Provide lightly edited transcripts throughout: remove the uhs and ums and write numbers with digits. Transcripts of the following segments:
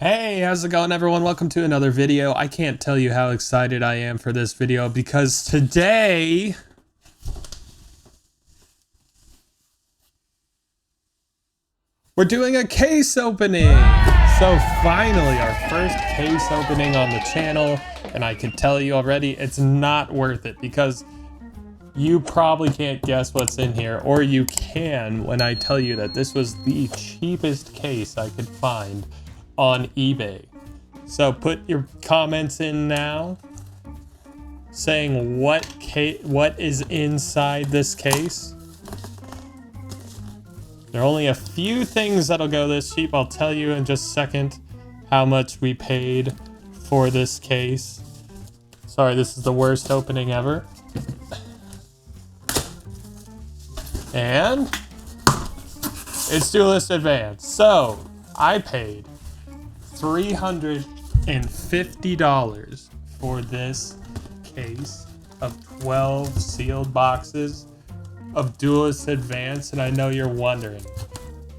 Hey, how's it going, everyone? Welcome to another video. I can't tell you how excited I am for this video because today we're doing a case opening. So finally, our first case opening on the channel, and I can tell you already it's not worth it because you probably can't guess what's in here, or you can when I tell you that this was the cheapest case I could find on eBay. So put your comments in now saying what is inside this case. There are only a few things that'll go this cheap. I'll tell you in just a second how much we paid for this case. Sorry, this is the worst opening ever. And it's Duelist Advance. So I paid $350 for this case of 12 sealed boxes of Duelist Advance, and I know you're wondering,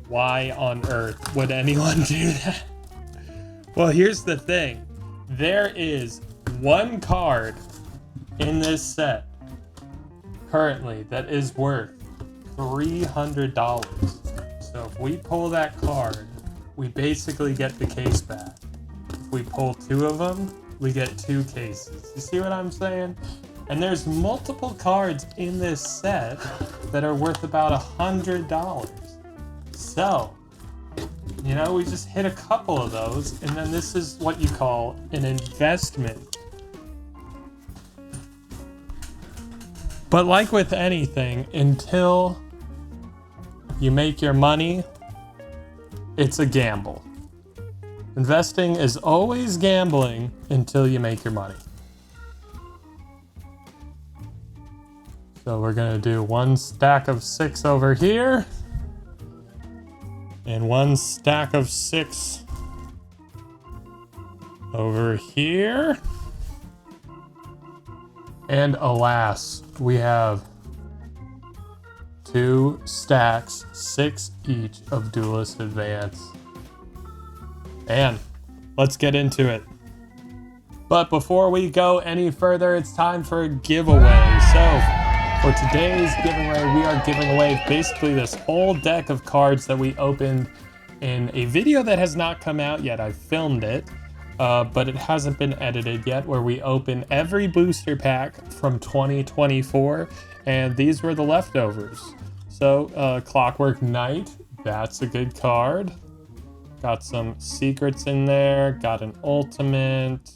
why on earth would anyone do that? Well, here's the thing. There is one card in this set currently that is worth $300. So if we pull that card, we basically get the case back. If we pull two of them, we get two cases. You see what I'm saying? And there's multiple cards in this set that are worth about $100. So, you know, we just hit a couple of those, and then this is what you call an investment. But like with anything, until you make your money, it's a gamble. Investing is always gambling until you make your money. So we're gonna do one stack of 6 over here and one stack of 6 over here. And alas, we have 2 stacks, 6 each of Duelist Advance. And let's get into it. But before we go any further, it's time for a giveaway. So for today's giveaway, we are giving away basically this whole deck of cards that we opened in a video that has not come out yet. I filmed it, but it hasn't been edited yet, where we open every booster pack from 2024, and these were the leftovers. So Clockwork Knight, that's a good card. Got some secrets in there, got an ultimate,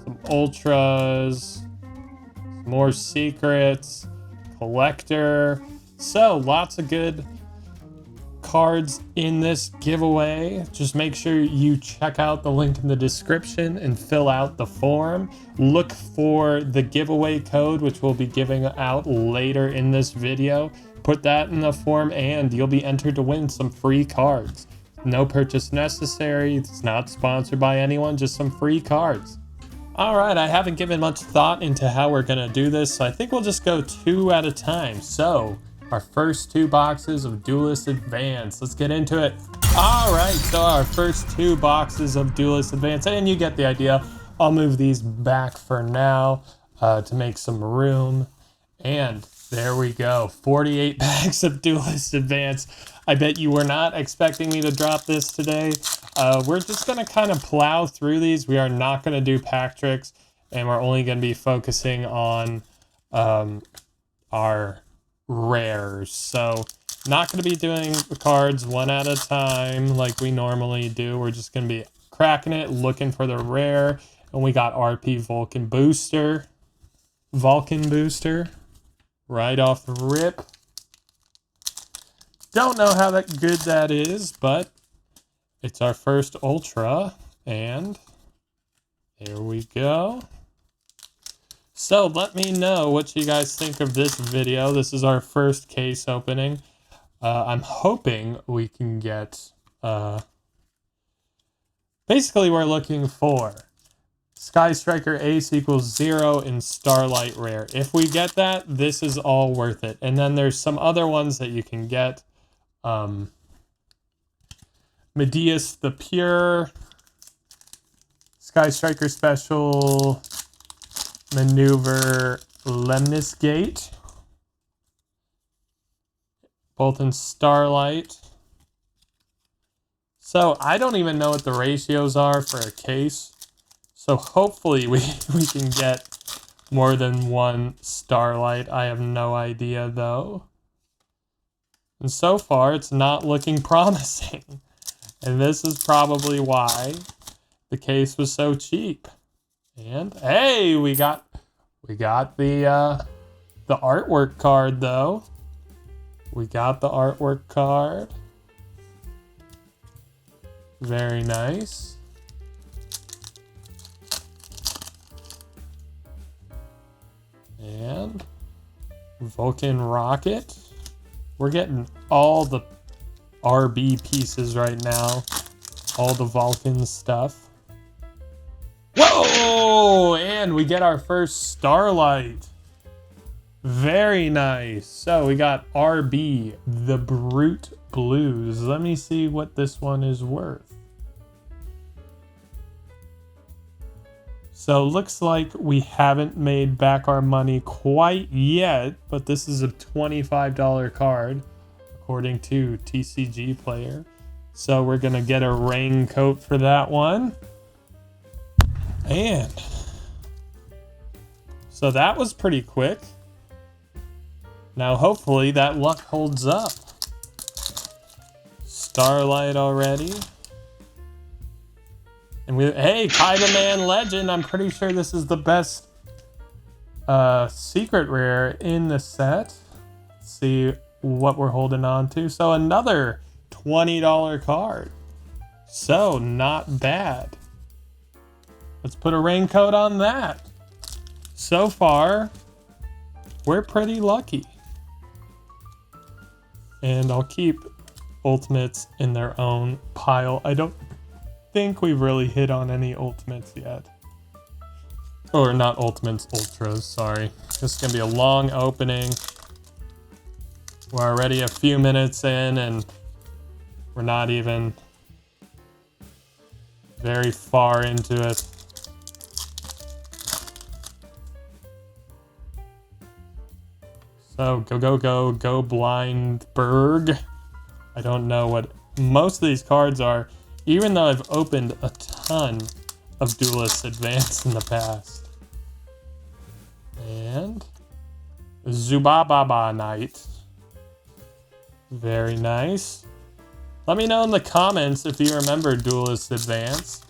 some ultras, more secrets, collector. So lots of good cards in this giveaway. Just make sure you check out the link in the description and fill out the form. Look for the giveaway code, which we'll be giving out later in this video. Put that in the form and you'll be entered to win some free cards. No purchase necessary. It's not sponsored by anyone, just some free cards. All right, I haven't given much thought into how we're gonna do this, so I think we'll just go 2 at a time. So our first 2 boxes of Duelist Advance. Let's get into it. All right, so our first 2 boxes of Duelist Advance, and you get the idea. I'll move these back for now to make some room. And there we go, 48 packs of Duelist Advance. I bet you were not expecting me to drop this today. We're just gonna kind of plow through these. We are not gonna do pack tricks, and we're only gonna be focusing on our rares. So not going to be doing the cards one at a time like we normally do. We're just going to be cracking it, looking for the rare. And we got RP Vulcan Booster right off the rip. Don't know how that good that is, but it's our first Ultra, and there we go. So let me know what you guys think of this video. This is our first case opening. I'm hoping we can get, basically we're looking for Sky Striker Ace equals 0 in Starlight Rare. If we get that, this is all worth it. And then there's some other ones that you can get. Medeus the Pure, Sky Striker Special, Maneuver Lemnis Gate, both in Starlight. So I don't even know what the ratios are for a case. So hopefully we can get more than one Starlight. I have no idea though. And so far it's not looking promising. And this is probably why the case was so cheap. And hey, we got the artwork card though. We got the artwork card. Very nice. And Vulcan Rocket. We're getting all the RB pieces right now. All the Vulcan stuff. Whoa! And we get our first Starlight. Very nice. So we got RB, the Brute Blues. Let me see what this one is worth. So looks like we haven't made back our money quite yet, but this is a $25 card, according to TCG Player. So we're gonna get a raincoat for that one. And so that was pretty quick. Now hopefully that luck holds up. Starlight already. And hey, Kaiba Man Legend. I'm pretty sure this is the best secret rare in the set. Let's see what we're holding on to. So another $20 card. So not bad. Let's put a raincoat on that. So far, we're pretty lucky. And I'll keep ultimates in their own pile. I don't think we've really hit on any ultimates yet. Or not ultimates, ultras, sorry. This is gonna be a long opening. We're already a few minutes in and we're not even very far into it. So go Blindberg. I don't know what most of these cards are, even though I've opened a ton of Duelist Advance in the past. And Zubababa Knight. Very nice. Let me know in the comments if you remember Duelist Advance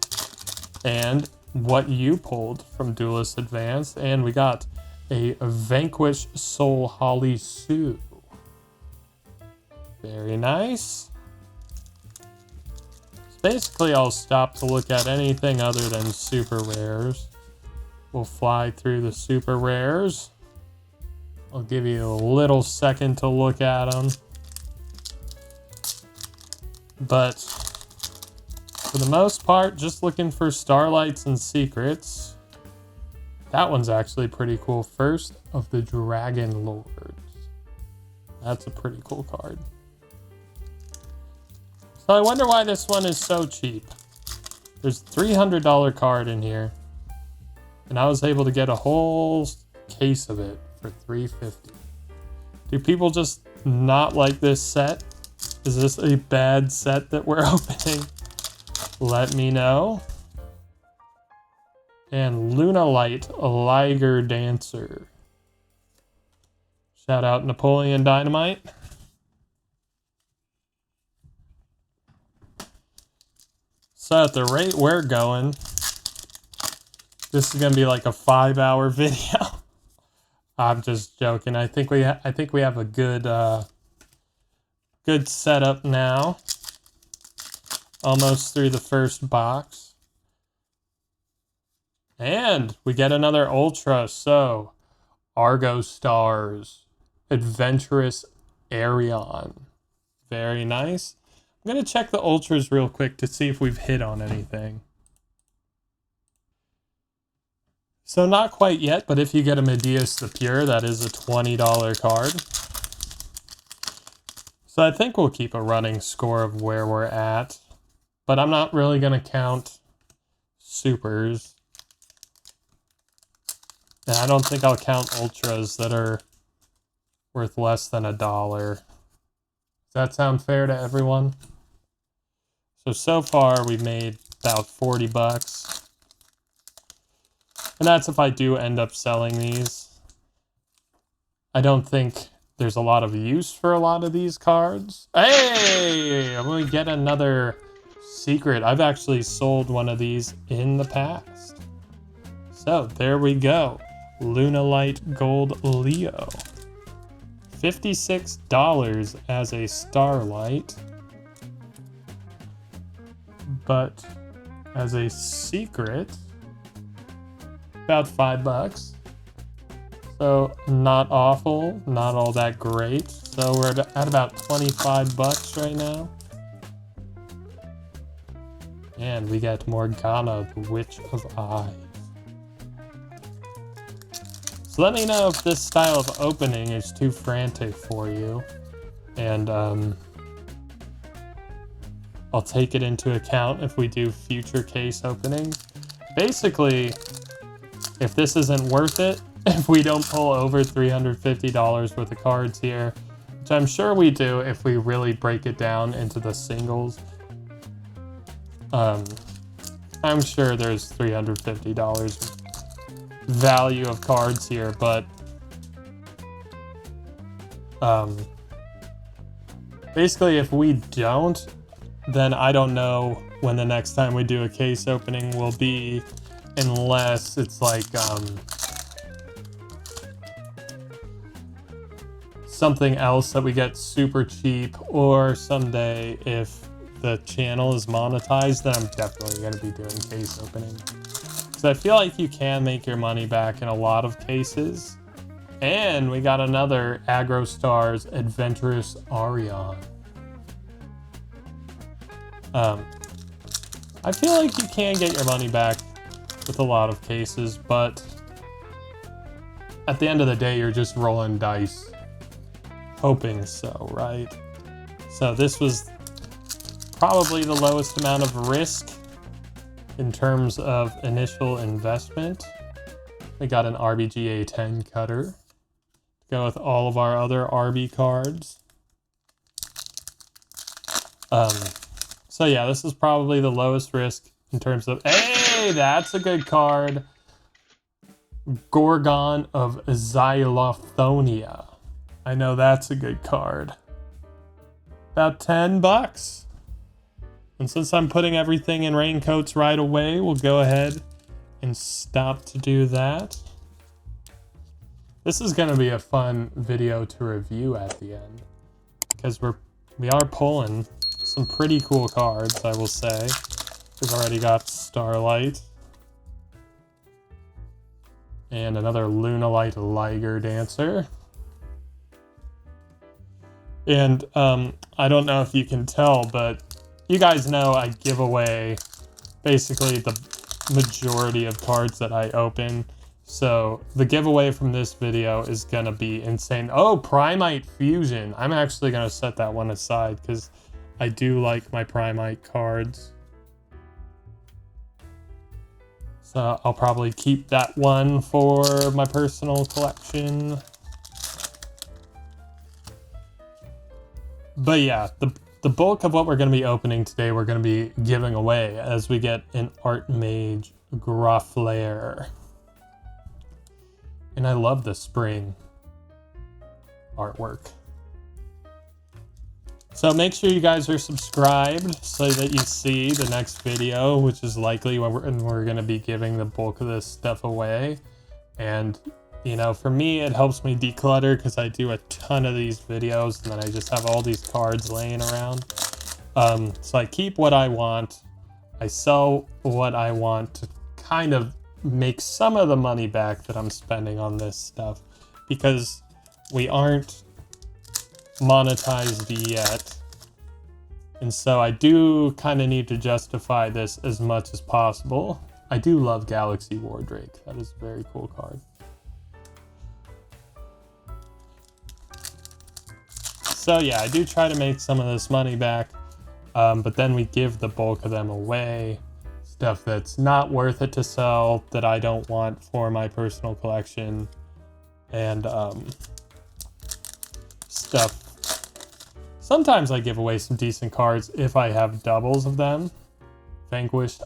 and what you pulled from Duelist Advance. And we got a Vanquish Soul Holly Sue. Very nice. So basically, I'll stop to look at anything other than super rares. We'll fly through the super rares. I'll give you a little second to look at them. But for the most part, just looking for Starlights and Secrets. That one's actually pretty cool. First of the Dragon Lords. That's a pretty cool card. So I wonder why this one is so cheap. There's a $300 card in here. And I was able to get a whole case of it for $350. Do people just not like this set? Is this a bad set that we're opening? Let me know. And Luna Light, a Liger Dancer. Shout out Napoleon Dynamite. So at the rate we're going, this is gonna be like a 5-hour video. I'm just joking. I think we have a good good setup now. Almost through the first box. And we get another Ultra, so Argo Stars, Adventurous Arion. Very nice. I'm going to check the Ultras real quick to see if we've hit on anything. So not quite yet, but if you get a Medeus the Pure, that is a $20 card. So I think we'll keep a running score of where we're at. but I'm not really going to count supers. And I don't think I'll count ultras that are worth less than $1. Does that sound fair to everyone? So far we've made about 40 bucks. And that's if I do end up selling these. I don't think there's a lot of use for a lot of these cards. Hey! I'm going to get another secret. I've actually sold one of these in the past. So there we go. Lunalight Gold Leo. $56 as a Starlight. But as a secret, about $5. So not awful, not all that great. So we're at about 25 bucks right now. And we get Morgana, the Witch of Eyes. So let me know if this style of opening is too frantic for you. And I'll take it into account if we do future case openings. Basically, if this isn't worth it, if we don't pull over $350 worth of cards here, which I'm sure we do if we really break it down into the singles, I'm sure there's $350 value of cards here, but basically if we don't, then I don't know when the next time we do a case opening will be, unless it's like something else that we get super cheap, or someday if the channel is monetized, then I'm definitely going to be doing case opening. Because I feel like you can make your money back in a lot of cases. And we got another Aggro Stars Adventurous Arion. I feel like you can get your money back with a lot of cases, but at the end of the day, you're just rolling dice. Hoping so, right? So this was probably the lowest amount of risk in terms of initial investment. We got an RBGA 10 cutter to go with all of our other RB cards. So yeah, this is probably the lowest risk in terms of, hey, that's a good card. Gorgon of Xylophonia. I know that's a good card. About 10 bucks. And since I'm putting everything in raincoats right away, we'll go ahead and stop to do that. This is going to be a fun video to review at the end, because we are pulling some pretty cool cards, I will say. We've already got Starlight. And another Lunalight Liger Dancer. And I don't know if you can tell, but you guys know I give away basically the majority of cards that I open. So the giveaway from this video is gonna be insane. Oh, Primite Fusion. I'm actually gonna set that one aside because I do like my Primite cards. So I'll probably keep that one for my personal collection. But yeah, the bulk of what we're going to be opening today, we're going to be giving away as we get an Art Mage Grafflair. And I love the spring artwork. So make sure you guys are subscribed so that you see the next video, which is likely when we're going to be giving the bulk of this stuff away. And you know, for me, it helps me declutter because I do a ton of these videos and then I just have all these cards laying around. So I keep what I want. I sell what I want to kind of make some of the money back that I'm spending on this stuff, because we aren't monetized yet. And so I do kind of need to justify this as much as possible. I do love Galaxy Wardrake. That is a very cool card. So yeah, I do try to make some of this money back. But then we give the bulk of them away. Stuff that's not worth it to sell, that I don't want for my personal collection. And stuff. Sometimes I give away some decent cards if I have doubles of them. Vanquished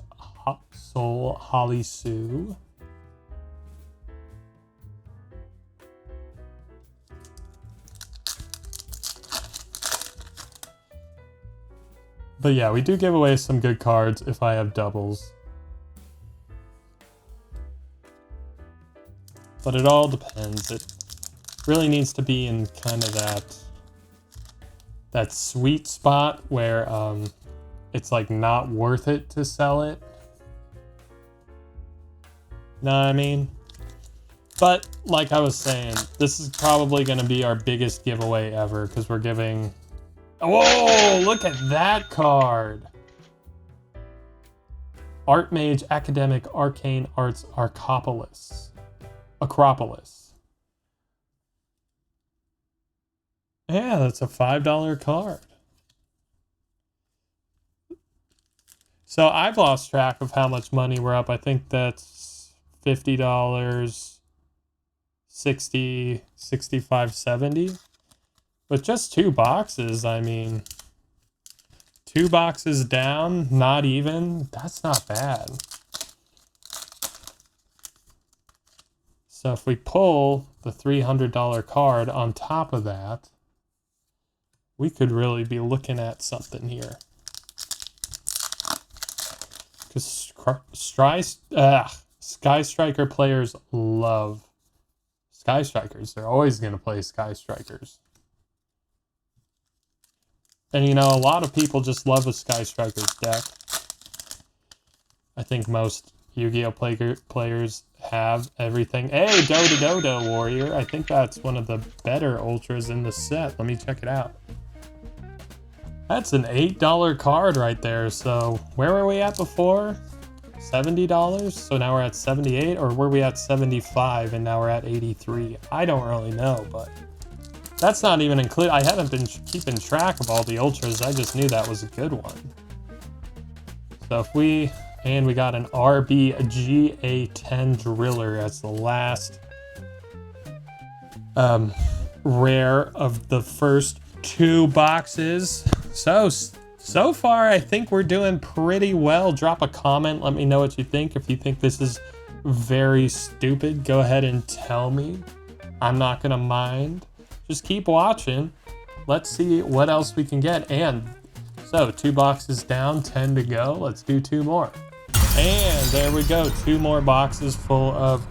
Soul Holly Sue. But yeah, we do give away some good cards if I have doubles. But it all depends. It really needs to be in kind of that sweet spot where it's like not worth it to sell it. Know what I mean? But like I was saying, this is probably going to be our biggest giveaway ever because we're giving... Whoa, look at that card. Archmage Academic Arcane Arts Acropolis. Yeah, that's a $5 card. So I've lost track of how much money we're up. I think that's $50, 60, 65, 70. With just 2 boxes, I mean, 2 boxes down, not even, that's not bad. So if we pull the $300 card on top of that, we could really be looking at something here. Because Sky Striker players love Sky Strikers. They're always going to play Sky Strikers. And you know, a lot of people just love a Sky Strikers deck. I think most Yu-Gi-Oh players have everything. Hey, Dodo Warrior. I think that's one of the better ultras in the set. Let me check it out. That's an $8 card right there. So where were we at before? $70? So now we're at 78, or were we at 75 and now we're at 83? I don't really know, but that's not even included. I haven't been keeping track of all the ultras. I just knew that was a good one. So if we, and we got an RBGA10 Driller as the last rare of the first 2 boxes. So far, I think we're doing pretty well. Drop a comment. Let me know what you think. If you think this is very stupid, go ahead and tell me. I'm not going to mind. Just keep watching. Let's see what else we can get. And so 2 boxes down, 10 to go. Let's do 2 more. And there we go. 2 more boxes full of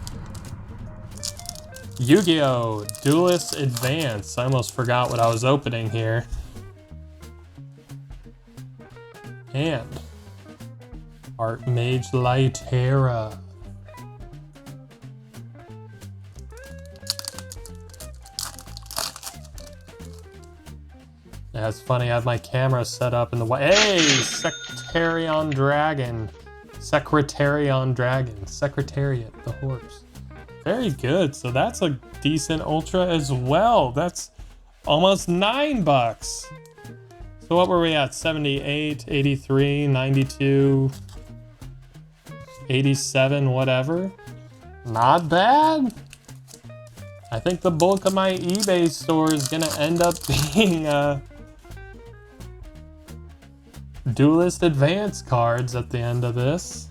Yu-Gi-Oh! Duelist Advance. I almost forgot what I was opening here. And Archmage Lytera. Yeah, it's funny, I have my camera set up in the way. Hey, Secretariat Dragon, Secretariat, the horse. Very good, so that's a decent ultra as well. That's almost $9. So what were we at? 78, 83, 92, 87, whatever. Not bad. I think the bulk of my eBay store is gonna end up being Duelist Advance cards at the end of this.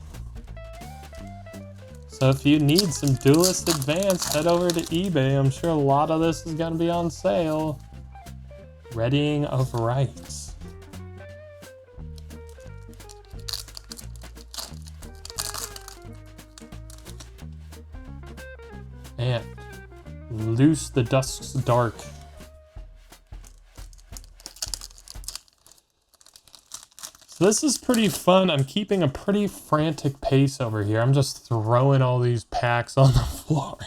So if you need some Duelist Advance, head over to eBay. I'm sure a lot of this is gonna be on sale. Readying of Rights. And Loose the Dusk's Dark. So this is pretty fun. I'm keeping a pretty frantic pace over here. I'm just throwing all these packs on the floor.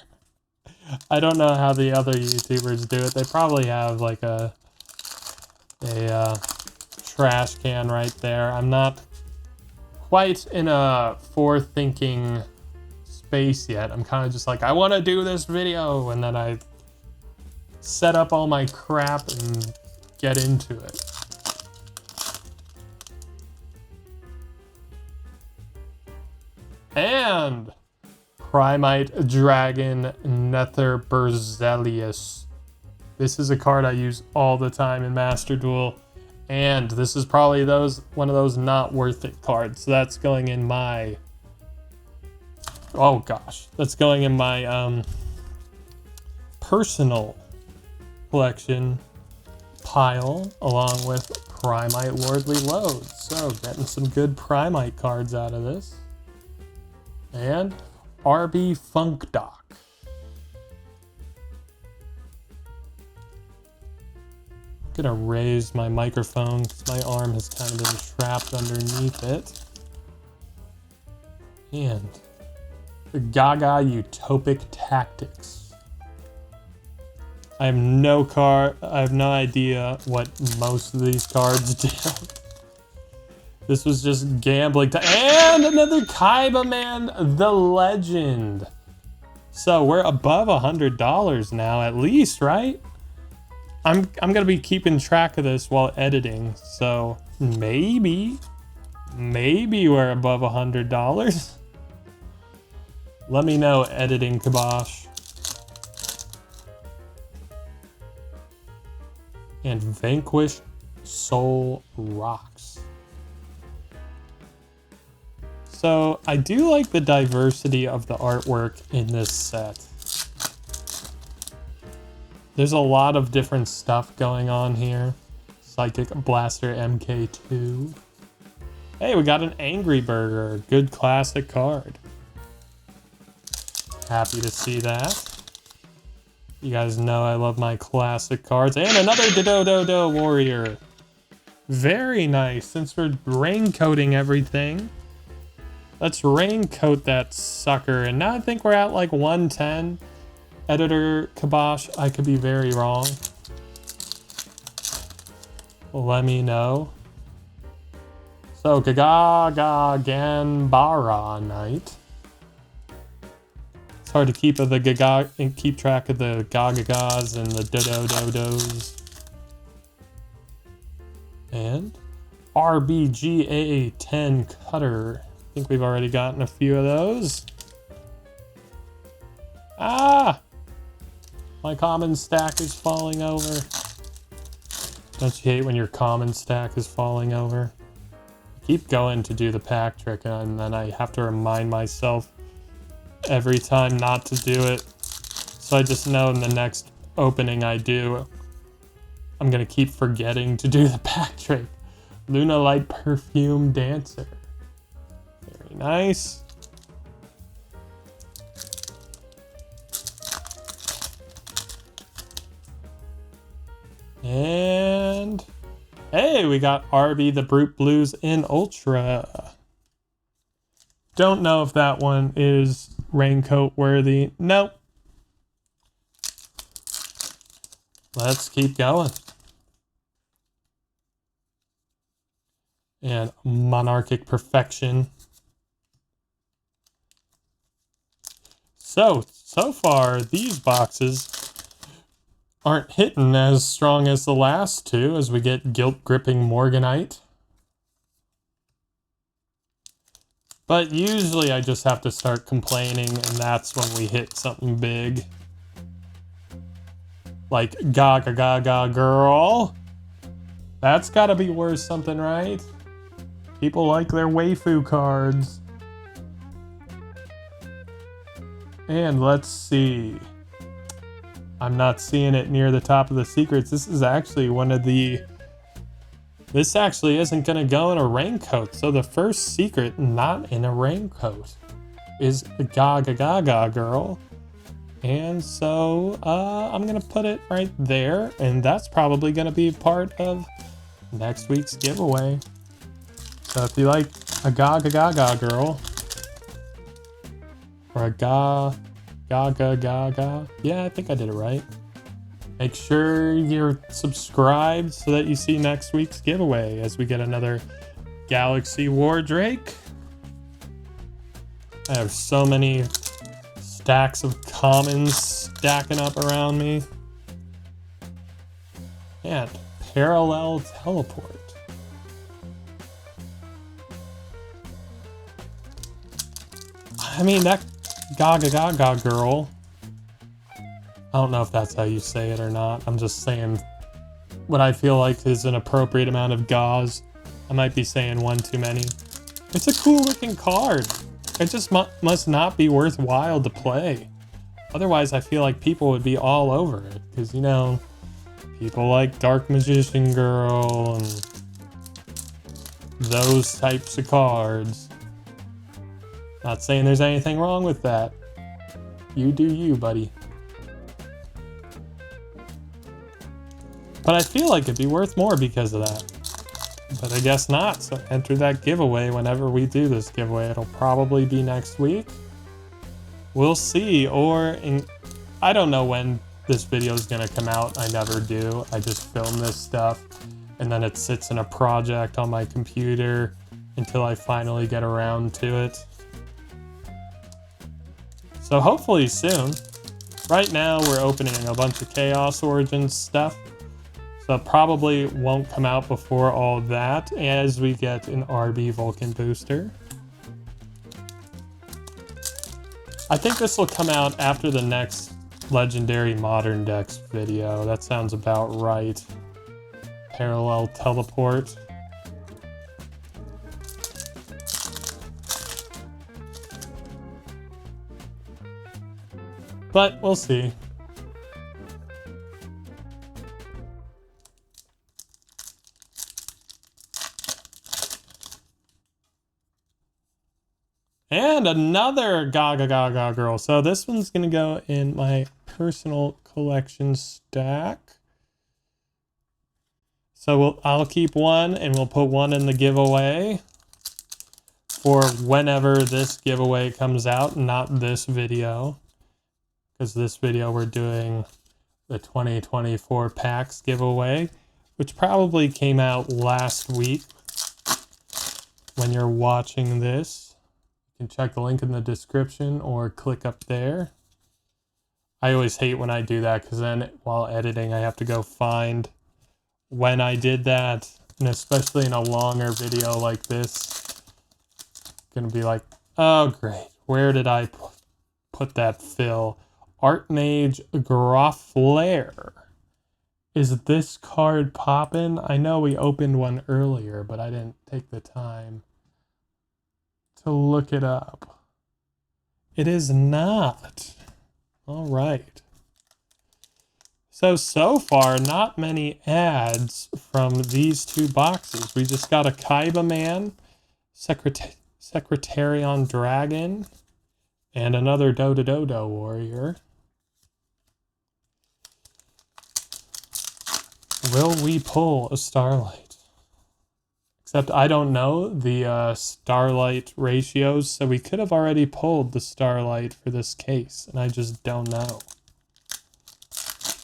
I don't know how the other YouTubers do it. They probably have like a trash can right there. I'm not quite in a forward-thinking space yet. I'm kind of just like, I want to do this video, and then I set up all my crap and get into it. And Primite Dragon Nether Berzelius. This is a card I use all the time in Master Duel. And this is probably one of those not worth it cards. So that's going in my... Oh gosh. That's going in my personal collection pile along with Primite Lordly Loads. So getting some good Primite cards out of this. And RB Funk Doc. I'm gonna raise my microphone because my arm has kind of been trapped underneath it. And the Gaga Utopic Tactics. I have no idea what most of these cards do. This was just gambling time. And another Kaiba Man, the legend. So we're above $100 now, at least, right? I'm gonna be keeping track of this while editing, so maybe we're above $100. Let me know, editing Kibosh. And Vanquish Soul Rocks. So I do like the diversity of the artwork in this set. There's a lot of different stuff going on here. Psychic Blaster MK2. Hey, we got an Angry Burger. Good classic card. Happy to see that. You guys know I love my classic cards. And another Dododo Warrior. Very nice. Since we're raincoating everything, let's raincoat that sucker. And now I think we're at like 110. Editor Kibosh, I could be very wrong. Let me know. So, Gaga Ganbara Knight. It's hard to keep track of the Gagagas and the Dodos. And RBGA 10 Cutter. I think we've already gotten a few of those. Ah! My common stack is falling over. Don't you hate when your common stack is falling over? I keep going to do the pack trick and then I have to remind myself every time not to do it. So I just know in the next opening I do, I'm gonna keep forgetting to do the pack trick. Luna Light Perfume Dancer. Very nice. And hey, we got RB the Brute Blues in Ultra. Don't know if that one is raincoat worthy. Nope. Let's keep going. And Monarchic Perfection. So far, these boxes aren't hitting as strong as the last two as we get Guilt Gripping Morganite. But usually I just have to start complaining and that's when we hit something big. Like Gaga Gaga Girl. That's gotta be worth something, right? People like their waifu cards. And let's see. I'm not seeing it near the top of the secrets. This is actually one of the... This actually isn't going to go in a raincoat. So the first secret not in a raincoat is Gaga Gaga Girl. And so I'm going to put it right there. And that's probably going to be part of next week's giveaway. So if you like a Gaga Gaga Girl or a Gaga Gaga. Yeah, I think I did it right. Make sure you're subscribed so that you see next week's giveaway as we get another Galaxy War Drake. I have so many stacks of commons stacking up around me. And Parallel Teleport. I mean, that Gaga Gaga girl. I don't know if that's how you say it or not. I'm just saying what I feel like is an appropriate amount of gauze. I might be saying one too many. It's a cool looking card. It just must not be worthwhile to play. Otherwise, I feel like people would be all over it. Because, you know, people like Dark Magician Girl and those types of cards. Not saying there's anything wrong with that. You do you, buddy. But I feel like it'd be worth more because of that. But I guess not, so enter that giveaway whenever we do this giveaway. It'll probably be next week. We'll see, I don't know when this video is gonna come out. I never do. I just film this stuff, and then it sits in a project on my computer until I finally get around to it. So hopefully soon. Right now, we're opening a bunch of Chaos Origins stuff. So it probably won't come out before all that as we get an RB Vulcan booster. I think this will come out after the next Legendary Modern Decks video. That sounds about right. Parallel Teleport. But we'll see. And another Gaga Gaga girl. So this one's gonna go in my personal collection stack. So I'll keep one and we'll put one in the giveaway for whenever this giveaway comes out, not this video. Because this video we're doing the 2024 packs giveaway, which probably came out last week when you're watching this. You can check the link in the description or click up there. I always hate when I do that because then while editing I have to go find when I did that, and especially in a longer video like this, gonna be like, oh great, where did I put that fill? Archmage Groflair. Is this card poppin'? I know we opened one earlier, but I didn't take the time to look it up. It is not. All right. So far, not many ads from these two boxes. We just got a Kaiba Man, Secretarion Dragon, and another Dodo Warrior. Will we pull a Starlight? Except I don't know the Starlight ratios, so we could have already pulled the Starlight for this case, and I just don't know.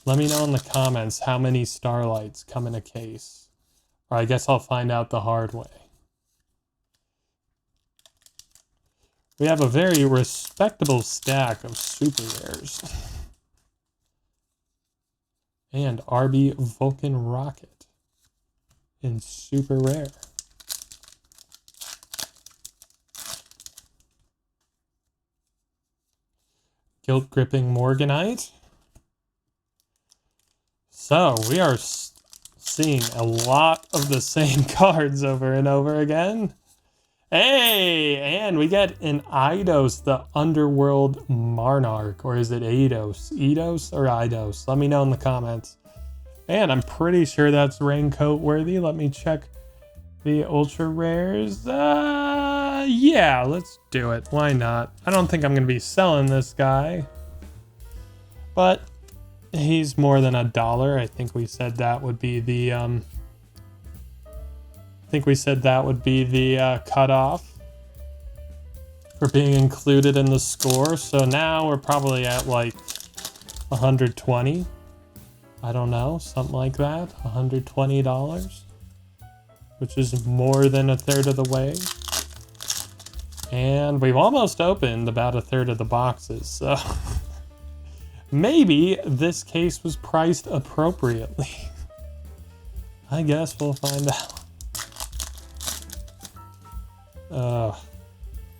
Let me know in the comments how many Starlights come in a case. Or I guess I'll find out the hard way. We have a very respectable stack of super rares. And RB Vulcan Rocket in super rare. Guilt Gripping Morganite. So we are seeing a lot of the same cards over and over again. Hey, and we get an Eidos, the Underworld Monarch, or is it Eidos? Eidos or Eidos? Let me know in the comments. And I'm pretty sure that's raincoat worthy. Let me check the ultra rares. Yeah, let's do it. Why not? I don't think I'm gonna be selling this guy, but he's more than $1. I think we said that would be the cutoff for being included in the score. So now we're probably at like 120. I don't know, something like that. $120, which is more than a third of the way. And we've almost opened about a third of the boxes, so maybe this case was priced appropriately. I guess we'll find out.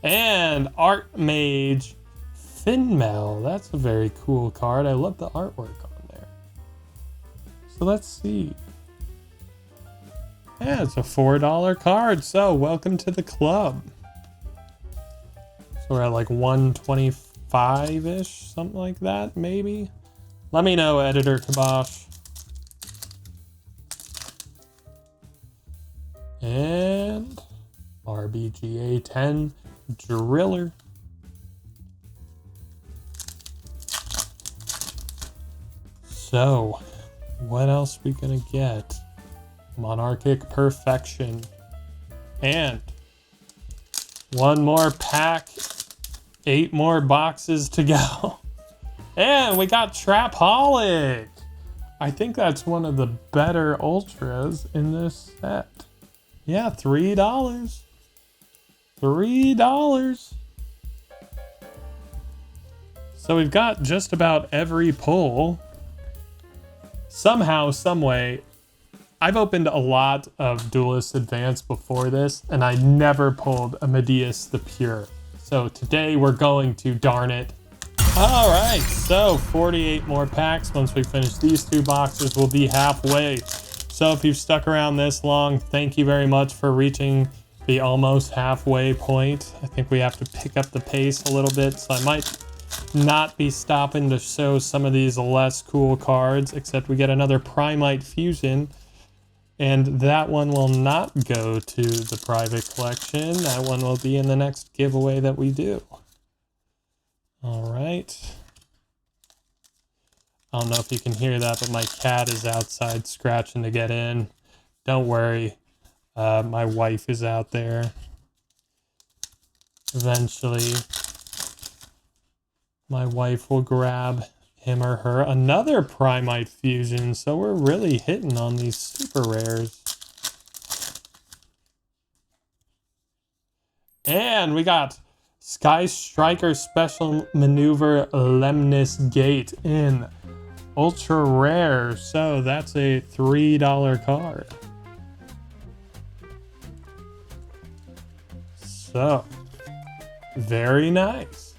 And Art Mage Finmel. That's a very cool card. I love the artwork on there. So let's see. Yeah, it's a $4 card. So welcome to the club. So we're at like 125-ish, something like that, maybe. Let me know, Editor Kibosh. And RBGA 10 Driller. So, what else we gonna get? Monarchic Perfection. And one more pack, 8 more boxes to go. And we got Trapaholic. I think that's one of the better ultras in this set. Yeah, $3. $3. So we've got just about every pull. Somehow, someway, I've opened a lot of Duelist Advance before this, and I never pulled a Medeus the Pure. So today we're going to, darn it. All right, so 48 more packs. Once we finish these 2 boxes, we'll be halfway. So if you've stuck around this long, thank you very much for reaching the almost halfway point. I think we have to pick up the pace a little bit, so I might not be stopping to show some of these less cool cards, except we get another Primite Fusion, and that one will not go to the private collection. That one will be in the next giveaway that we do. All right. I don't know if you can hear that, but my cat is outside scratching to get in. Don't worry. My wife is out there. Eventually, my wife will grab him or her another Primite Fusion. So we're really hitting on these super rares. And we got Sky Striker Special Maneuver Lemnis Gate in Ultra Rare. So that's a $3 card. So, very nice.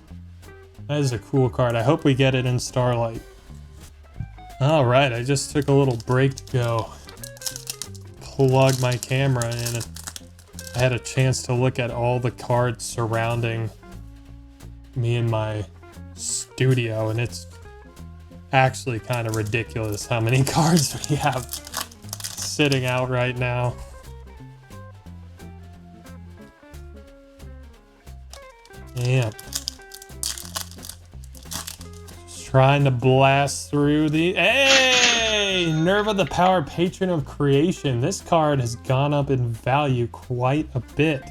That is a cool card. I hope we get it in Starlight. All right, I just took a little break to go plug my camera in. I had a chance to look at all the cards surrounding me in my studio, and it's actually kind of ridiculous how many cards we have sitting out right now. Yeah. Just trying to blast through the... Hey! Nerva, the Power Patron of Creation. This card has gone up in value quite a bit.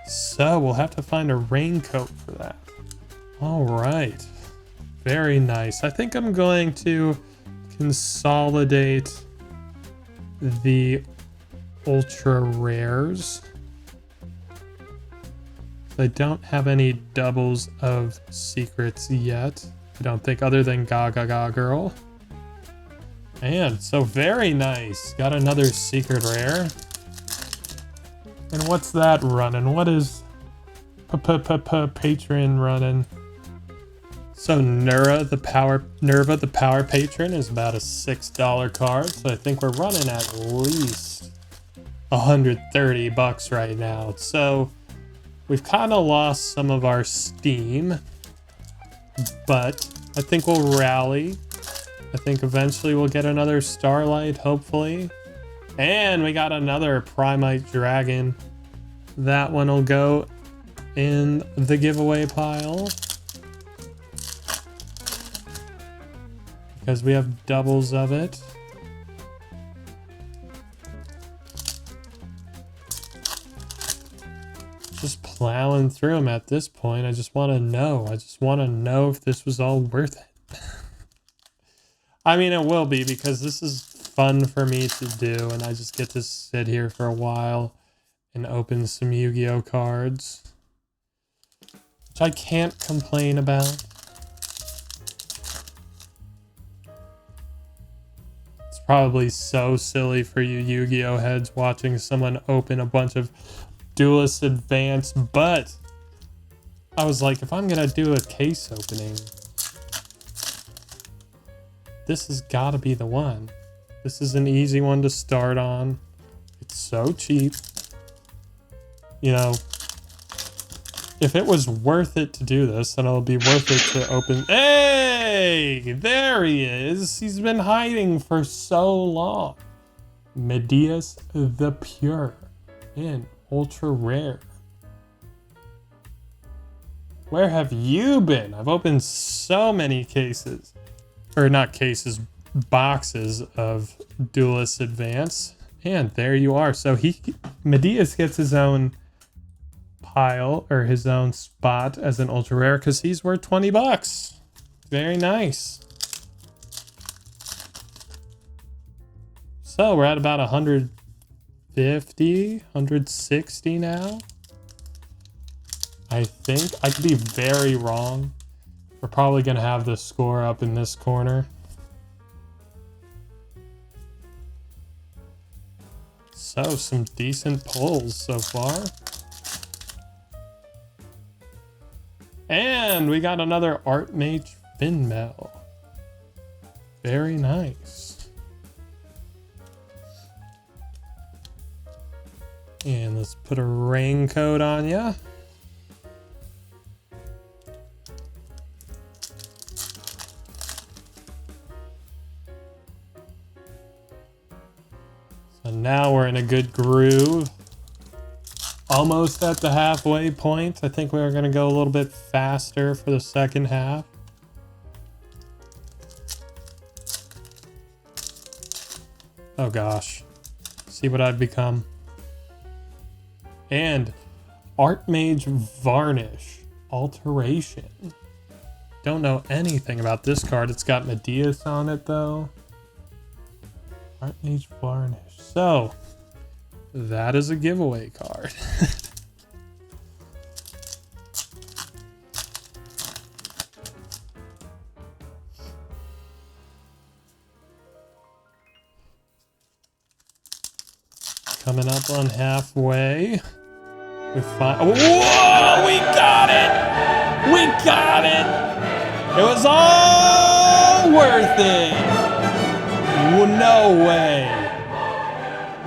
So we'll have to find a raincoat for that. All right. Very nice. I think I'm going to consolidate the Ultra Rares. I don't have any doubles of secrets yet. I don't think, other than Gaga Girl. And so very nice. Got another secret rare. And what's that running? What is Patron running? So Nerva, the Power Patron is about a $6 card. So I think we're running at least $130 right now. So we've kind of lost some of our steam, but I think we'll rally. I think eventually we'll get another Starlight, hopefully. And we got another Primite Dragon. That one will go in the giveaway pile, because we have doubles of it. Just plowing through them at this point. I just want to know. I just want to know if this was all worth it. I mean, it will be, because this is fun for me to do, and I just get to sit here for a while and open some Yu-Gi-Oh cards, which I can't complain about. It's probably so silly for you Yu-Gi-Oh heads watching someone open a bunch of Duelist Advance, but I was like, if I'm gonna do a case opening, this has gotta be the one. This is an easy one to start on. It's so cheap. You know, if it was worth it to do this, then it'll be worth it to open. Hey, there he is. He's been hiding for so long. Medeus the Pure in ultra rare. Where have you been? I've opened so many cases, or not cases, boxes of Duelist Advance, and there you are. So Medeus gets his own pile, or his own spot as an ultra rare, because he's worth 20 bucks. Very nice. So we're at about 150, 160 now. I think. I could be very wrong. We're probably going to have the score up in this corner. So, some decent pulls so far. And we got another Archmage Finmel. Very nice. And let's put a raincoat on ya. So now we're in a good groove. Almost at the halfway point. I think we're going to go a little bit faster for the second half. Oh gosh. See what I've become. And Archmage Varnish Alteration. Don't know anything about this card. It's got Medeus on it though. Archmage Varnish. So, that is a giveaway card. Coming up on halfway. We find. Whoa! We got it! We got it! It was all worth it! No way!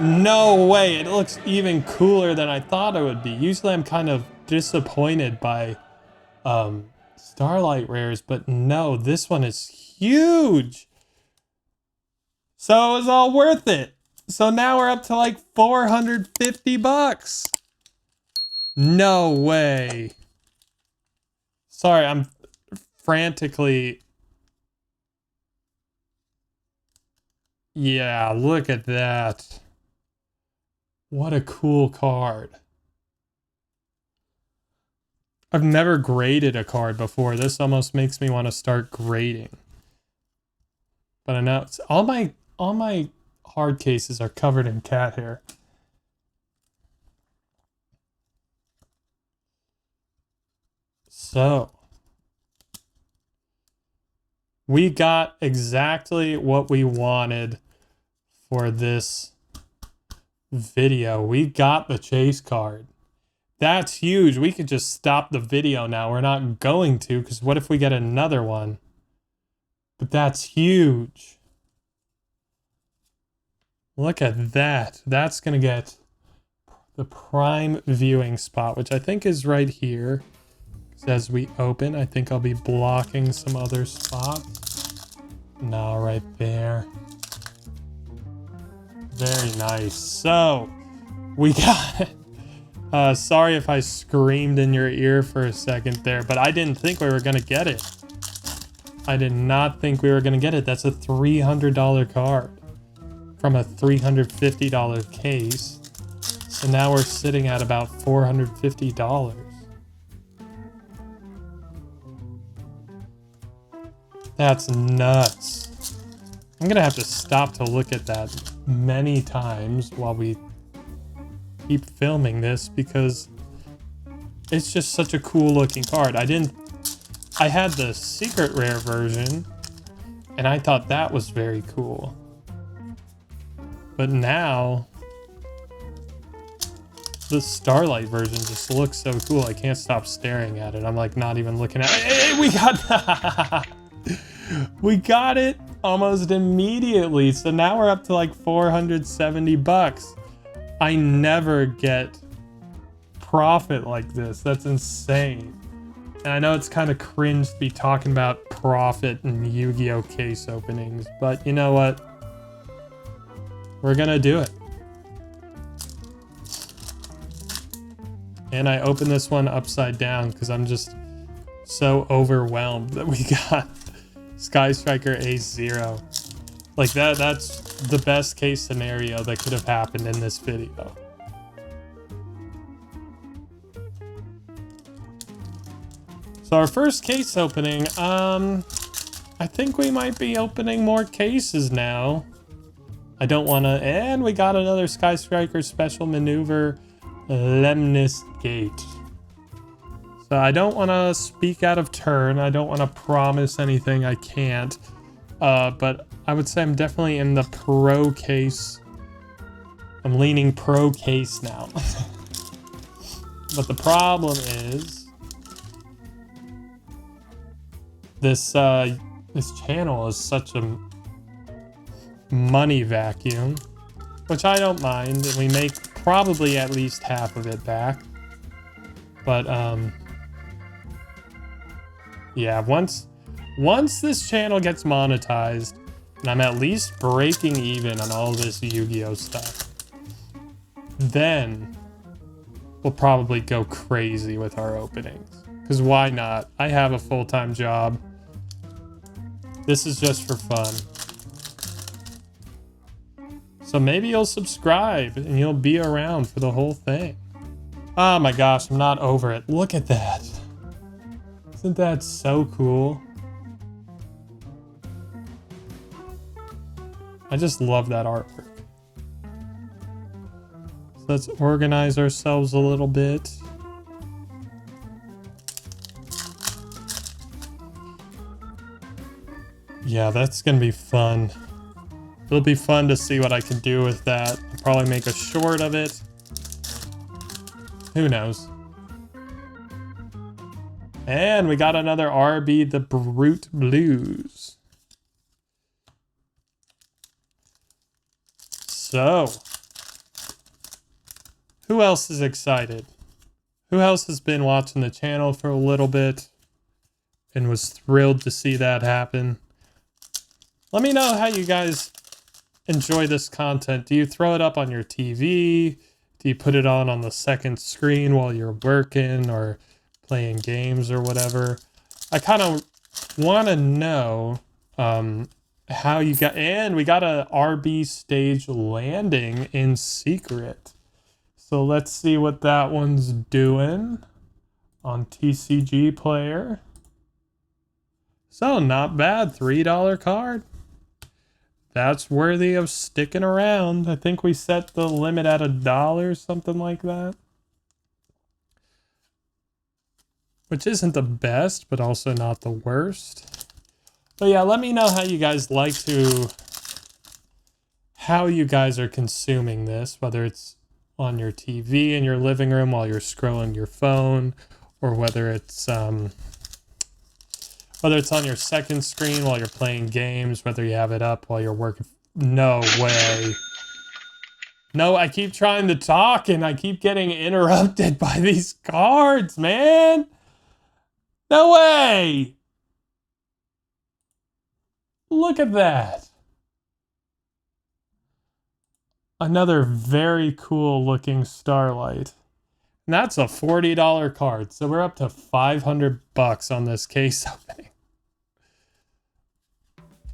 No way! It looks even cooler than I thought it would be. Usually I'm kind of disappointed by Starlight Rares, but no, this one is huge! So it was all worth it! So now we're up to like 450 bucks. No way. Sorry, I'm frantically. Yeah, look at that. What a cool card. I've never graded a card before. This almost makes me want to start grading. But I know it's all my hard cases are covered in cat hair. So, we got exactly what we wanted for this video. We got the chase card. That's huge. We could just stop the video now. We're not going to, because what if we get another one? But that's huge. Look at that. That's going to get the prime viewing spot, which I think is right here. As we open, I think I'll be blocking some other spots. No, right there. Very nice. So, we got it. Sorry if I screamed in your ear for a second there, but I didn't think we were going to get it. I did not think we were going to get it. That's a $300 card from a $350 case. So now we're sitting at about $450. That's nuts. I'm going to have to stop to look at that many times while we keep filming this because it's just such a cool looking card. I had the secret rare version and I thought that was very cool. But now The Starlight version just looks so cool. I can't stop staring at it. I'm like not even looking at it. Hey, we got we got it almost immediately. So now we're up to like 470 bucks. I never get profit like this. That's insane. And I know it's kind of cringe to be talking about profit in Yu-Gi-Oh case openings, but you know what? We're gonna do it. And I opened this one upside down because I'm just so overwhelmed that we got Sky Striker A0. Like that's the best case scenario that could have happened in this video. So our first case opening, I think we might be opening more cases now. I don't want to, and we got another Sky Striker special maneuver, Lemnis Gate. So I don't want to speak out of turn. I don't want to promise anything I can't. But I would say I'm definitely in the pro case. I'm leaning pro case now. But the problem is this channel is such a money vacuum, which I don't mind, and we make probably at least half of it back. But yeah, once this channel gets monetized and I'm at least breaking even on all this Yu-Gi-Oh stuff, then we'll probably go crazy with our openings. Because why not? I have a full-time job. This is just for fun. So maybe you'll subscribe and you'll be around for the whole thing. Oh my gosh, I'm not over it. Look at that. Isn't that so cool? I just love that artwork. So let's organize ourselves a little bit. Yeah, that's gonna be fun. It'll be fun to see what I can do with that. I'll probably make a short of it. Who knows? And we got another RB, the Brute Blues. So, who else is excited? Who else has been watching the channel for a little bit and was thrilled to see that happen? Let me know how you guys enjoy this content. Do you throw it up on your TV? Do you put it on the second screen while you're working or playing games or whatever? I kind of want to know how you got, and we got a RB stage landing in secret. So let's see what that one's doing on TCG Player. So not bad, $3 card. That's worthy of sticking around. I think we set the limit at $1, something like that. Which isn't the best, but also not the worst. But yeah, let me know how you guys how you guys are consuming this, whether it's on your TV in your living room while you're scrolling your phone, or whether it's on your second screen while you're playing games, whether you have it up while you're working. No way. No, I keep trying to talk and I keep getting interrupted by these cards, man. No way. Look at that. Another very cool looking Starlight. And that's a $40 card. So we're up to 500 bucks on this case opening.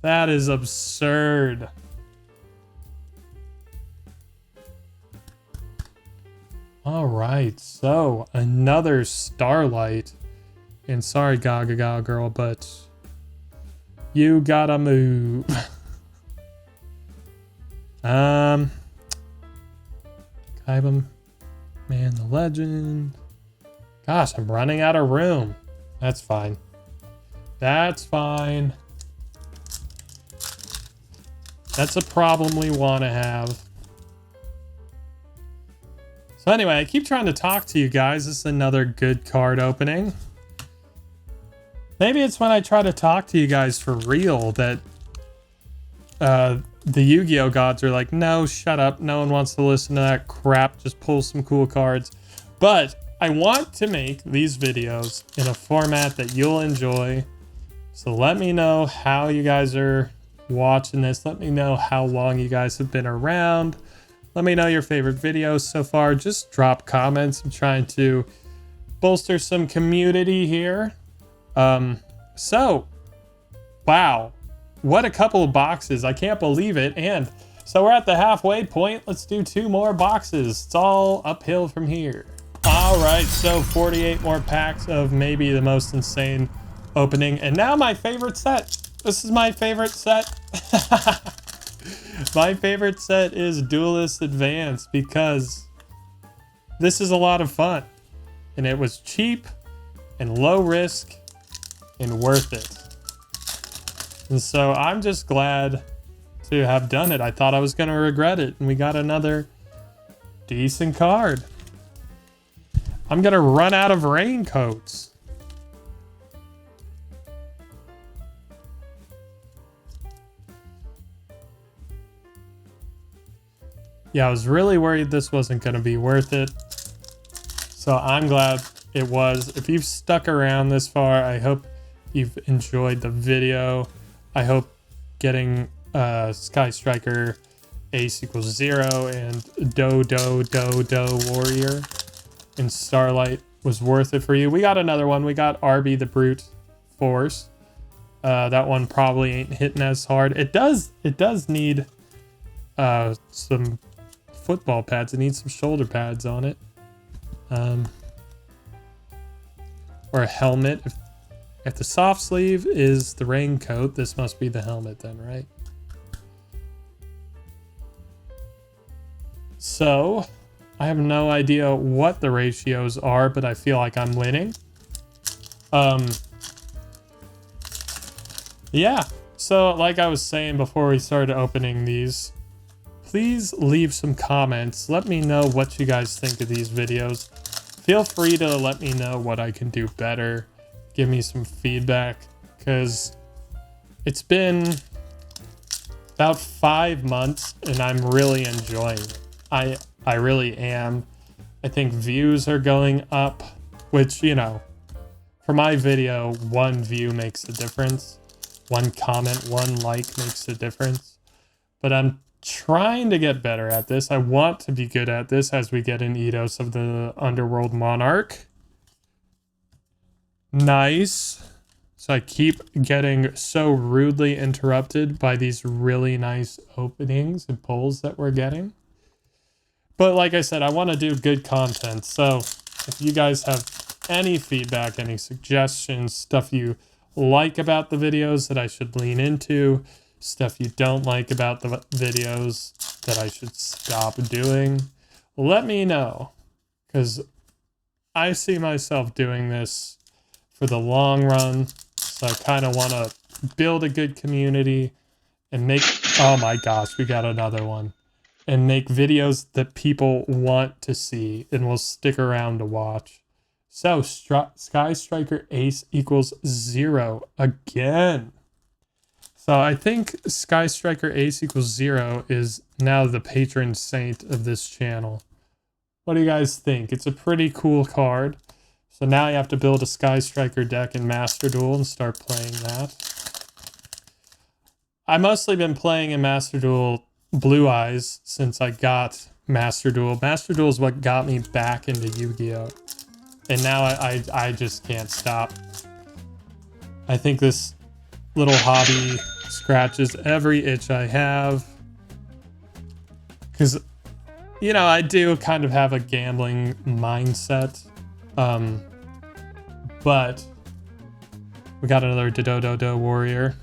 That is absurd. All right, so another Starlight. And sorry, Gaga girl, but you gotta move. Kybum, Man the Legend. Gosh, I'm running out of room. That's fine. That's fine. That's a problem we want to have. So anyway, I keep trying to talk to you guys. This is another good card opening. Maybe it's when I try to talk to you guys for real that the Yu-Gi-Oh gods are like, no, shut up. No one wants to listen to that crap. Just pull some cool cards. But I want to make these videos in a format that you'll enjoy. So let me know how you guys are watching this. Let me know how long you guys have been around. Let me know your favorite videos so far. Just drop comments. I'm trying to bolster some community here. So, wow. What a couple of boxes. I can't believe it. And so we're at the halfway point. Let's do 2 more boxes. It's all uphill from here. All right, so 48 more packs of maybe the most insane opening. And now my favorite set. This is my favorite set. My favorite set is Duelist Advance because this is a lot of fun. And it was cheap and low risk and worth it. And so I'm just glad to have done it. I thought I was going to regret it. And we got another decent card. I'm going to run out of raincoats. Yeah, I was really worried this wasn't going to be worth it. So I'm glad it was. If you've stuck around this far, I hope you've enjoyed the video. I hope getting Sky Striker Ace equals 0 and Do Warrior and Starlight was worth it for you. We got another one. We got RB the Brute Force. That one probably ain't hitting as hard. It does need some football pads. It needs some shoulder pads on it. Or a helmet. If the soft sleeve is the raincoat, this must be the helmet then, right? So, I have no idea what the ratios are, but I feel like I'm winning. Yeah, so like I was saying before we started opening these, please leave some comments. Let me know what you guys think of these videos. Feel free to let me know what I can do better. Give me some feedback, because it's been about 5 months and I'm really enjoying it. I really am. I think views are going up, which, you know, for my video, 1 view makes a difference. 1 comment, 1 like makes a difference. But I'm trying to get better at this. I want to be good at this as we get an Eidos of the Underworld Monarch. Nice. So I keep getting so rudely interrupted by these really nice openings and pulls that we're getting. But like I said, I want to do good content. So if you guys have any feedback, any suggestions, stuff you like about the videos that I should lean into, stuff you don't like about the videos that I should stop doing, let me know. Because I see myself doing this for the long run. So I kind of want to build a good community and make... Oh my gosh, we got another one. And make videos that people want to see and will stick around to watch. So, Sky Striker Ace equals 0 again. So I think Sky Striker Ace equals 0 is now the patron saint of this channel. What do you guys think? It's a pretty cool card. So now you have to build a Sky Striker deck in Master Duel and start playing that. I've mostly been playing in Master Duel Blue Eyes since I got Master Duel. Master Duel is what got me back into Yu-Gi-Oh! And now I just can't stop. I think this little hobby scratches every itch I have. Because, you know, I do kind of have a gambling mindset. But we got another Do Warrior.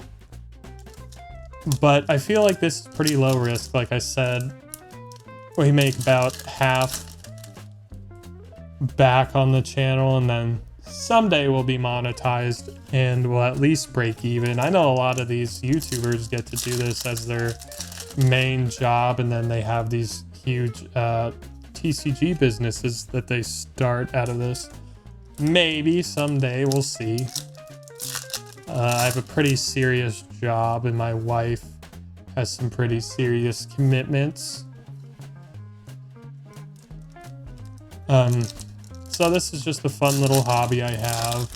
But I feel like this is pretty low risk. Like I said, we make about half back on the channel, and then someday we'll be monetized and we'll at least break even. I know a lot of these YouTubers get to do this as their main job, and then they have these huge TCG businesses that they start out of this. Maybe someday, we'll see. I have a pretty serious job and my wife has some pretty serious commitments. So this is just a fun little hobby I have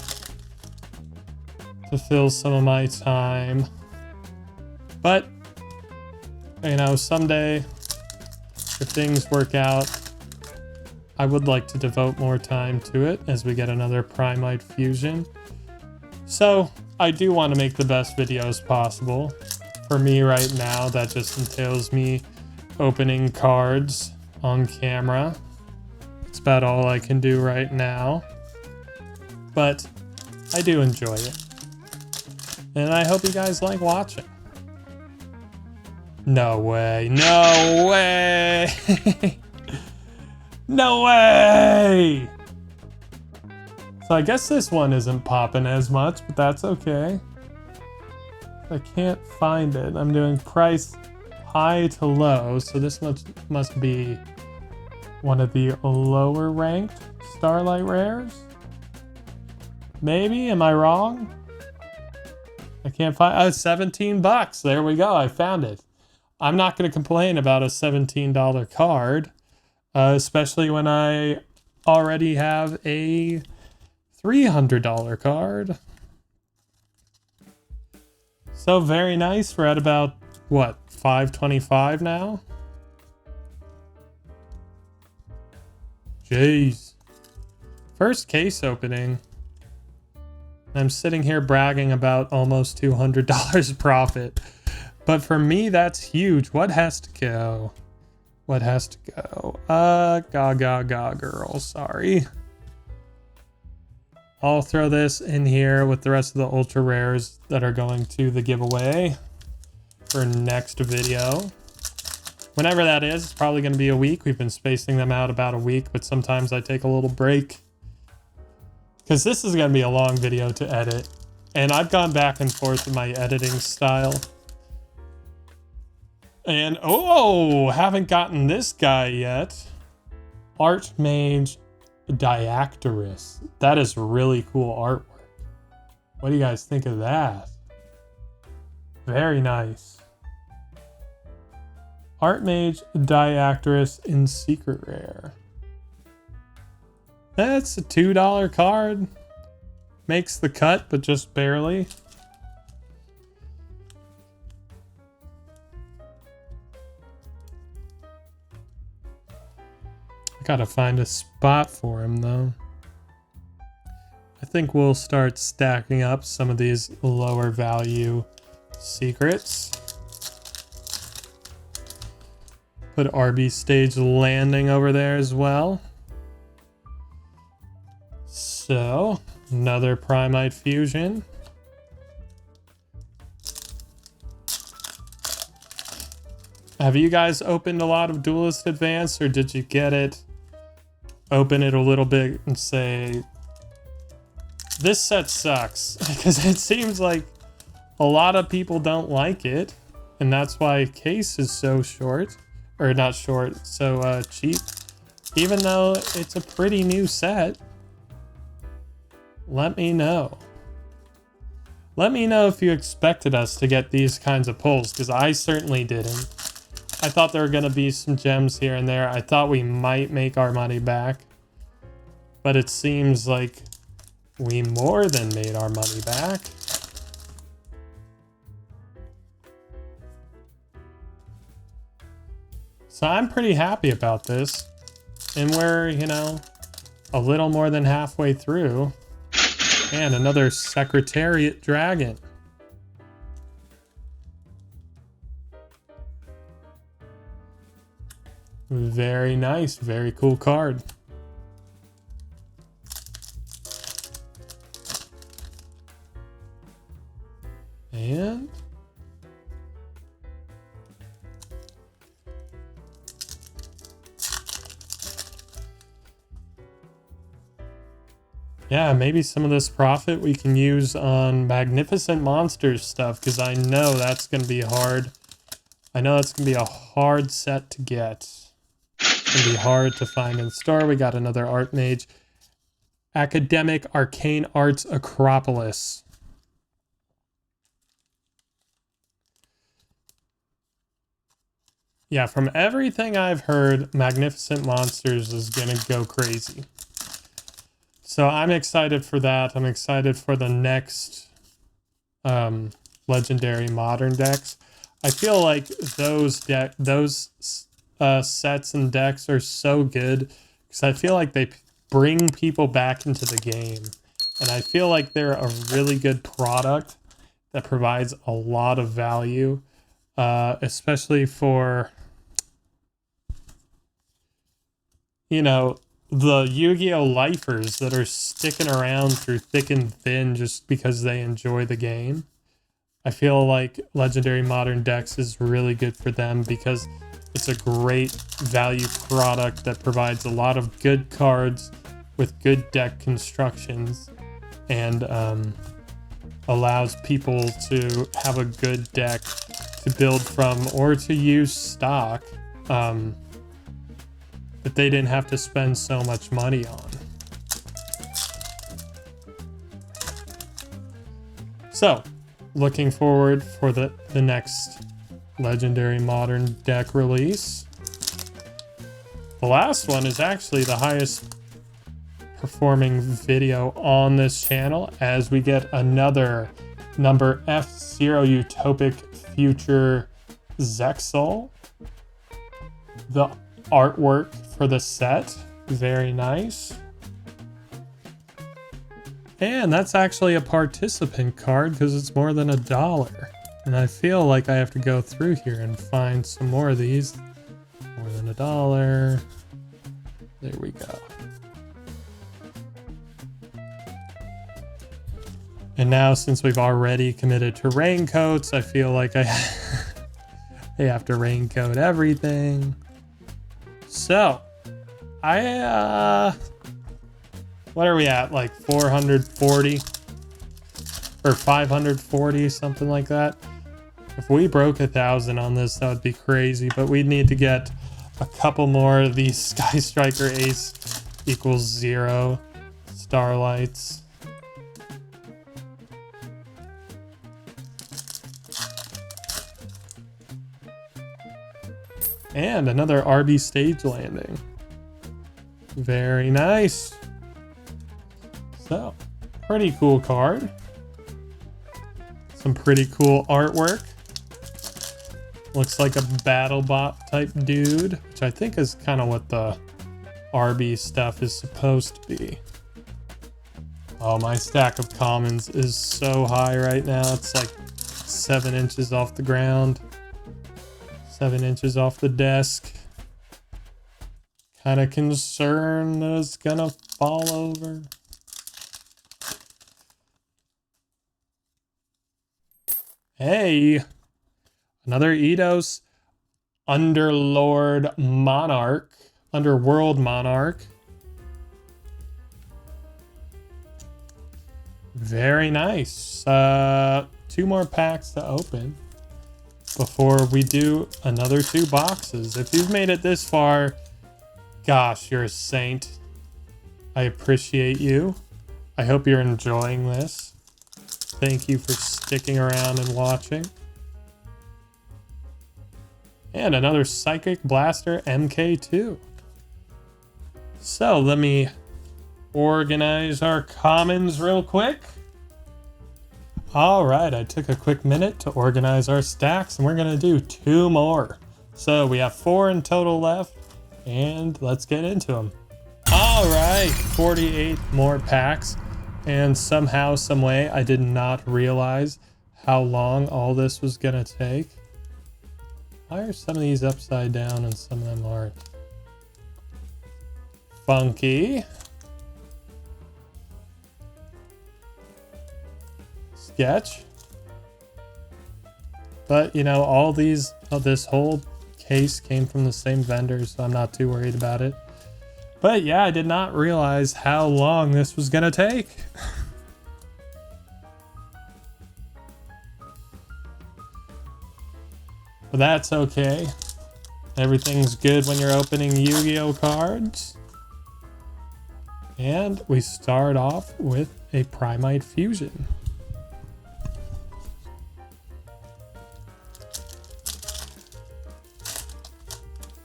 to fill some of my time. But, you know, someday, if things work out, I would like to devote more time to it as we get another Primite fusion. So, I do want to make the best videos possible. For me right now, that just entails me opening cards on camera. It's about all I can do right now. But I do enjoy it. And I hope you guys like watching. No way. No way. No way. So I guess this one isn't popping as much, but that's okay. I can't find it. I'm doing price high to low, so this must be one of the lower ranked Starlight Rares. Maybe, am I wrong? I can't find, oh, 17 bucks. There we go, I found it. I'm not going to complain about a $17 card, especially when I already have a $300 card. So very nice. We're at about, what, $5.25 now? Jeez. First case opening. I'm sitting here bragging about almost $200 profit. But for me, that's huge. What has to go? What has to go? Girl. Sorry. I'll throw this in here with the rest of the ultra rares that are going to the giveaway for next video. Whenever that is, it's probably going to be a week. We've been spacing them out about a week, but sometimes I take a little break. Because this is going to be a long video to edit. And I've gone back and forth with my editing style. And, oh, haven't gotten this guy yet. Archmage Diactorus. That is really cool artwork. What do you guys think of that? Very nice. Archmage Diactorus in Secret Rare. That's a $2 card. Makes the cut, but just barely. Gotta find a spot for him though. I think we'll start stacking up some of these lower value secrets. Put RB Stage Landing over there as well. So, another Primite fusion. Have you guys opened a lot of Duelist Advance, or did you get it? Open it a little bit and say, this set sucks, because it seems like a lot of people don't like it, and that's why case is so short, or not short, so cheap, even though it's a pretty new set. Let me know. Let me know if you expected us to get these kinds of pulls, because I certainly didn't. I thought there were going to be some gems here and there. I thought we might make our money back. But it seems like we more than made our money back. So I'm pretty happy about this. And we're, you know, a little more than halfway through. And another Secretariat Dragon. Very nice, very cool card. And yeah, maybe some of this profit we can use on Magnificent Monsters stuff, because I know that's going to be hard. I know that's going to be a hard set to get. can be hard to find in store. We got another Art Mage. Academic Arcane Arts Acropolis. Yeah, from everything I've heard, Magnificent Monsters is going to go crazy. So I'm excited for that. I'm excited for the next Legendary Modern decks. I feel like those sets and decks are so good because I feel like they bring people back into the game. And I feel like they're a really good product that provides a lot of value, especially for, you know, the Yu-Gi-Oh! Lifers that are sticking around through thick and thin just because they enjoy the game. I feel like Legendary Modern Decks is really good for them because it's a great value product that provides a lot of good cards with good deck constructions and allows people to have a good deck to build from or to use stock that they didn't have to spend so much money on. So, looking forward for the next Legendary Modern deck release. The last one is actually the highest performing video on this channel as we get another number F0 Utopic Future Zexal. The artwork for the set, very nice. And that's actually a participant card because it's more than $1. And I feel like I have to go through here and find some more of these. More than $1. There we go. And now since we've already committed to raincoats, I feel like I have to raincoat everything. So, what are we at? Like 440 or 540, something like that. If we broke 1,000 on this, that would be crazy, but we'd need to get a couple more of these Sky Striker Ace equals 0 Starlights. And another RB stage landing. Very nice. So, pretty cool card. Some pretty cool artwork. Looks like a battle bot type dude, which I think is kind of what the RB stuff is supposed to be. Oh, my stack of commons is so high right now. It's like 7 inches off the ground. 7 inches off the desk. Kind of concerned that it's gonna fall over. Hey, another Eidos Underlord Monarch, Underworld Monarch. Very nice. 2 more packs to open before we do another 2 boxes. If you've made it this far, gosh, you're a saint. I appreciate you. I hope you're enjoying this. Thank you for sticking around and watching. And another Psychic Blaster MK2. So let me organize our commons real quick. All right, I took a quick minute to organize our stacks and we're gonna do 2 more. So we have 4 in total left and let's get into them. All right, 48 more packs. And somehow, some way, I did not realize how long all this was gonna take. Why are some of these upside down and some of them aren't? Funky. Sketch. But, you know, all these, this whole case came from the same vendor, so I'm not too worried about it. But yeah, I did not realize how long this was gonna take. But that's okay. Everything's good when you're opening Yu-Gi-Oh cards. And we start off with a Primite Fusion.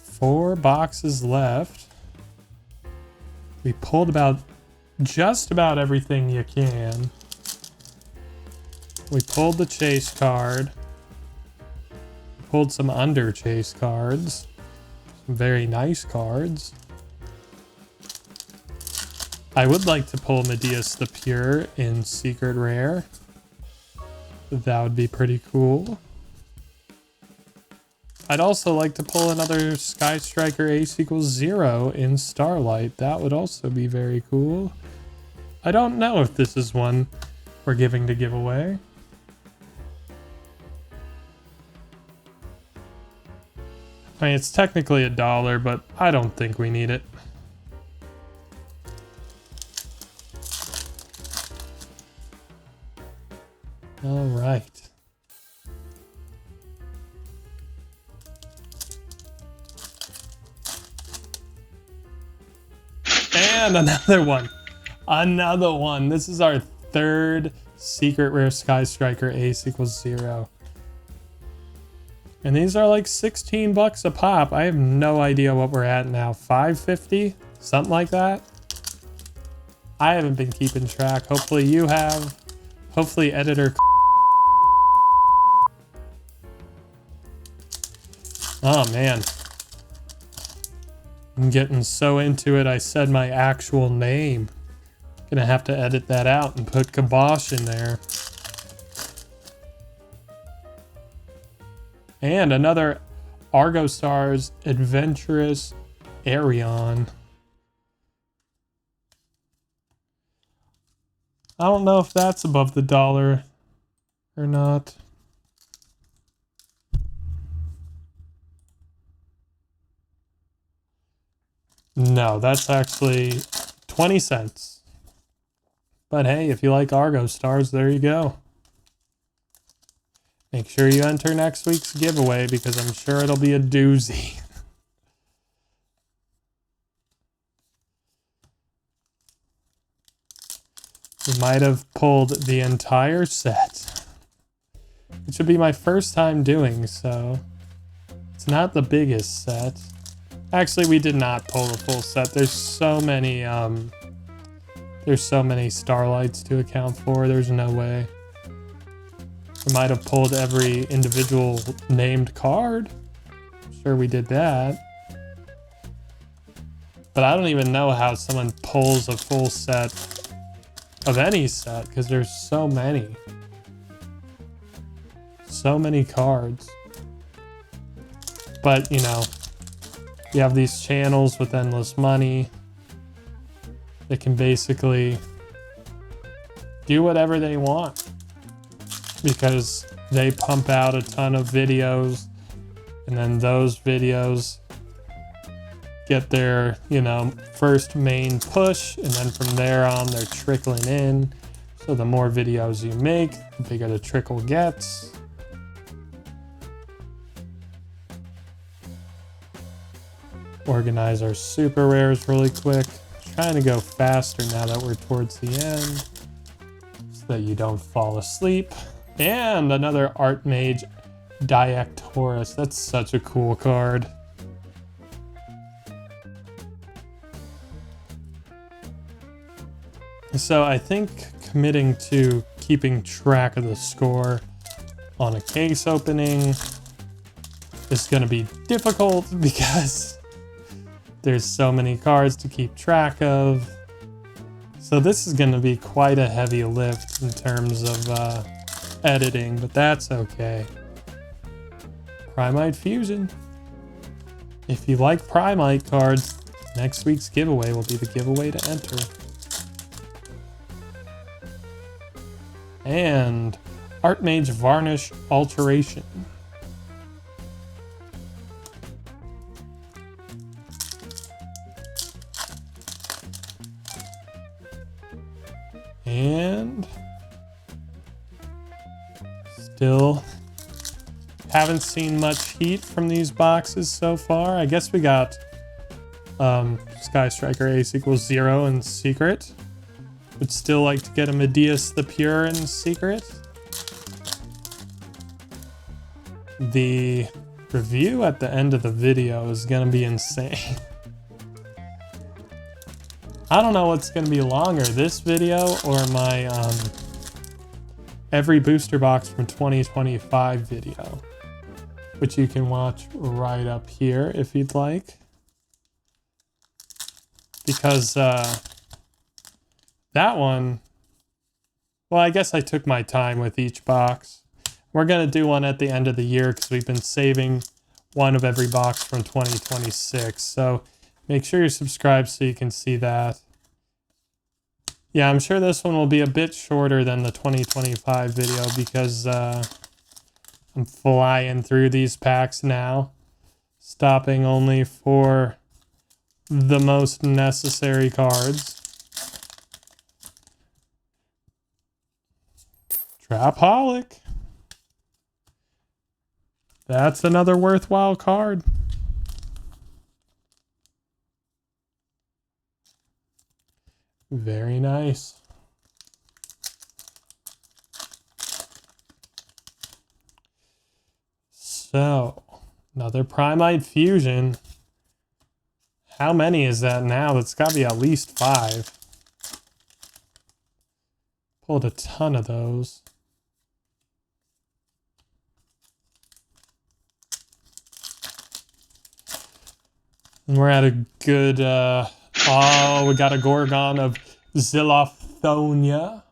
Four boxes left. We pulled just about everything you can. We pulled the chase card. Pulled some under chase cards. Some very nice cards. I would like to pull Medeus the Pure in Secret Rare. That would be pretty cool. I'd also like to pull another Sky Striker Ace equals 0 in Starlight. That would also be very cool. I don't know if this is one we're giving to giveaway. I mean, it's technically $1, but I don't think we need it. All right. And another one. Another one. This is our third Secret Rare Sky Striker Ace equals 0. And these are like 16 bucks a pop. I have no idea what we're at now. 550? Something like that? I haven't been keeping track. Hopefully you have. Hopefully editor. Oh man. I'm getting so into it I said my actual name. Gonna have to edit that out and put Kibosh in there. And another Argo Stars Adventurous Arion. I don't know if that's above the $1 or not. No, that's actually 20 cents. But hey, if you like Argo Stars, there you go. Make sure you enter next week's giveaway because I'm sure it'll be a doozy. We might have pulled the entire set. It should be my first time doing so. It's not the biggest set. Actually, we did not pull the full set. There's so many Starlights to account for. There's no way. We might have pulled every individual named card. I'm sure we did that. But I don't even know how someone pulls a full set of any set because there's so many. So many cards. But, you know, you have these channels with endless money that can basically do whatever they want because they pump out a ton of videos and then those videos get their, you know, first main push and then from there on they're trickling in. So the more videos you make, the bigger the trickle gets. Organize our super rares really quick. Trying to go faster now that we're towards the end so that you don't fall asleep. And another Archmage Diactorus. That's such a cool card. So I think committing to keeping track of the score on a case opening is going to be difficult because there's so many cards to keep track of. So this is going to be quite a heavy lift in terms of editing, but that's okay. Primite Fusion. If you like Primite cards, next week's giveaway will be the giveaway to enter. And Archmage Varnish Alteration. And still Haven't seen much heat from these boxes so far. I guess we got Sky Striker Ace equals 0 in secret. Would still like to get a Medeus the Pure in secret. The review at the end of the video is gonna be insane. I don't know what's gonna be longer, this video or my every booster box from 2025 video, which you can watch right up here if you'd like. Because that one, well, I guess I took my time with each box. We're gonna do one at the end of the year because we've been saving one of every box from 2026. So make sure you're subscribed so you can see that. Yeah, I'm sure this one will be a bit shorter than the 2025 video because I'm flying through these packs now, stopping only for the most necessary cards. Trapaholic. That's another worthwhile card. Very nice. So, another Primite Fusion. How many is that now? It's got to be at least 5. Pulled a ton of those. And we're at a good... oh, we got a Gorgon of Zilophonia.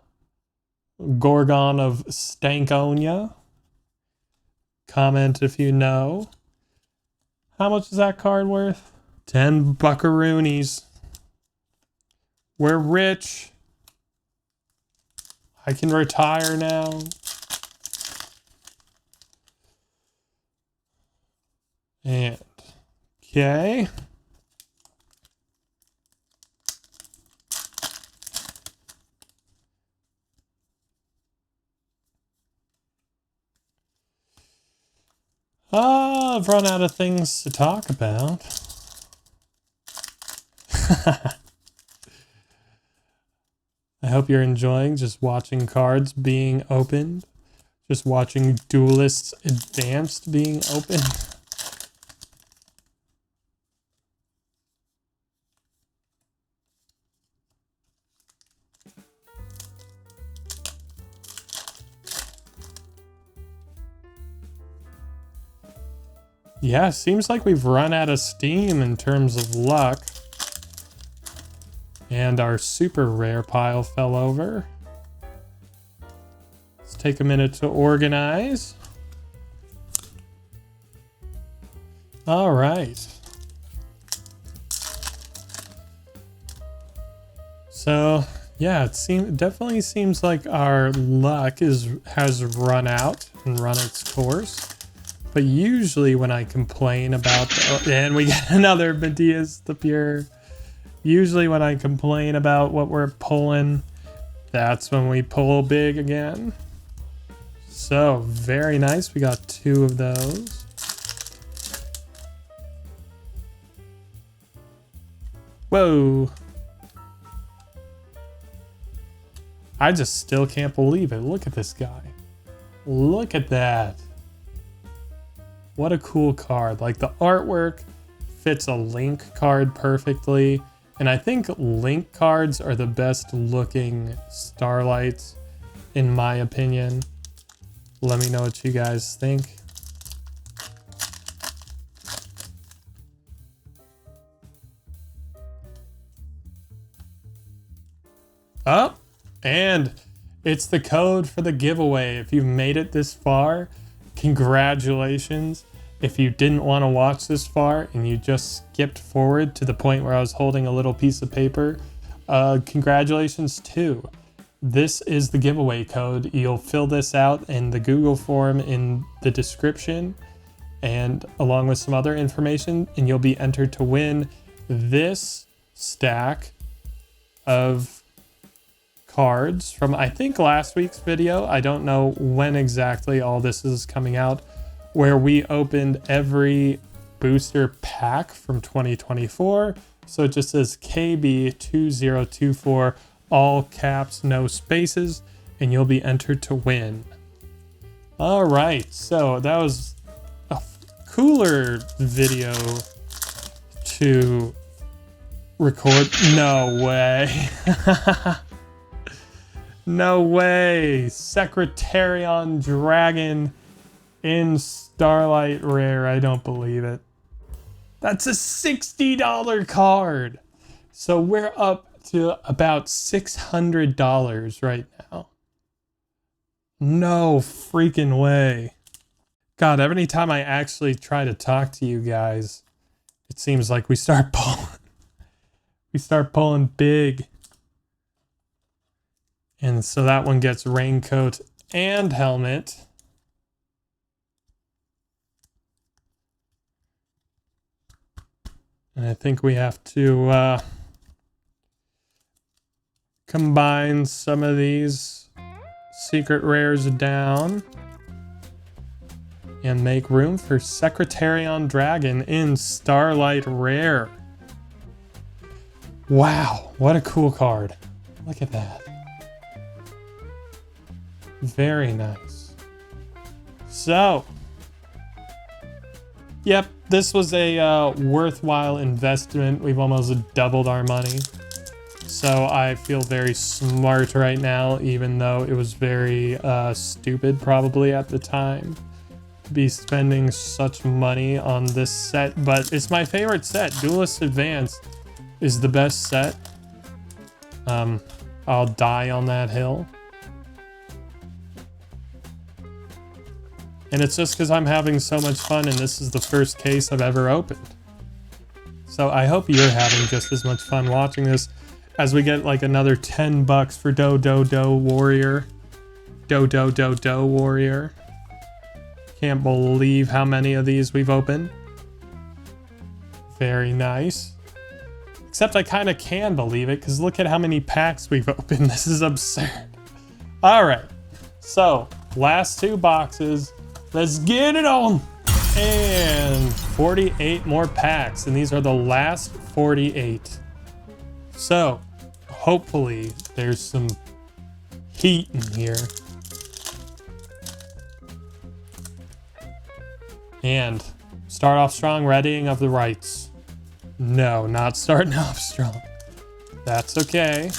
Gorgon of Stankonia. Comment if you know. How much is that card worth? 10 buckaroonies. We're rich. I can retire now. And, okay. I've run out of things to talk about. I hope you're enjoying just watching cards being opened. Just watching Duelist Advance being opened. Yeah, seems like we've run out of steam in terms of luck. And our super rare pile fell over. Let's take a minute to organize. All right. So, yeah, it definitely seems like our luck has run out and run its course. But usually when I complain about... and we get another Medeus the Pure. Usually when I complain about what we're pulling, that's when we pull big again. So, very nice. We got 2 of those. Whoa. I just still can't believe it. Look at this guy. Look at that. What a cool card. Like, the artwork fits a Link card perfectly. And I think Link cards are the best looking Starlights, in my opinion. Let me know what you guys think. Oh, and it's the code for the giveaway. If you've made it this far, congratulations. If you didn't want to watch this far and you just skipped forward to the point where I was holding a little piece of paper, congratulations too. This is the giveaway code. You'll fill this out in the Google form in the description and along with some other information, and you'll be entered to win this stack of cards from, I think, last week's video. I don't know when exactly all this is coming out. where we opened every booster pack from 2024. So it just says KB2024, all caps, no spaces, and you'll be entered to win. All right, so that was a cooler video to record. No way. No way. Secretarion Dragon in Starlight Rare. I don't believe it. That's a $60 card. So we're up to about $600 right now. No freaking way. God, every time I actually try to talk to you guys, it seems like we start pulling. We start pulling big. And so that one gets raincoat and helmet. And I think we have to combine some of these secret rares down and make room for Secretarion Dragon in Starlight Rare. Wow, what a cool card. Look at that. Very nice. So, yep, this was a worthwhile investment. We've almost doubled our money. So I feel very smart right now, even though it was very stupid probably at the time to be spending such money on this set. But it's my favorite set. Duelist Advance is the best set. I'll die on that hill. And it's just because I'm having so much fun and this is the first case I've ever opened. So I hope you're having just as much fun watching this as we get like another 10 bucks for Do Warrior. Do Warrior. Can't believe how many of these we've opened. Very nice. Except I kind of can believe it because look at how many packs we've opened. This is absurd. All right. So last two boxes. Let's get it on. And 48 more packs. And these are the last 48. So hopefully there's some heat in here. And start off strong, readying of the rights. No, not starting off strong. That's okay.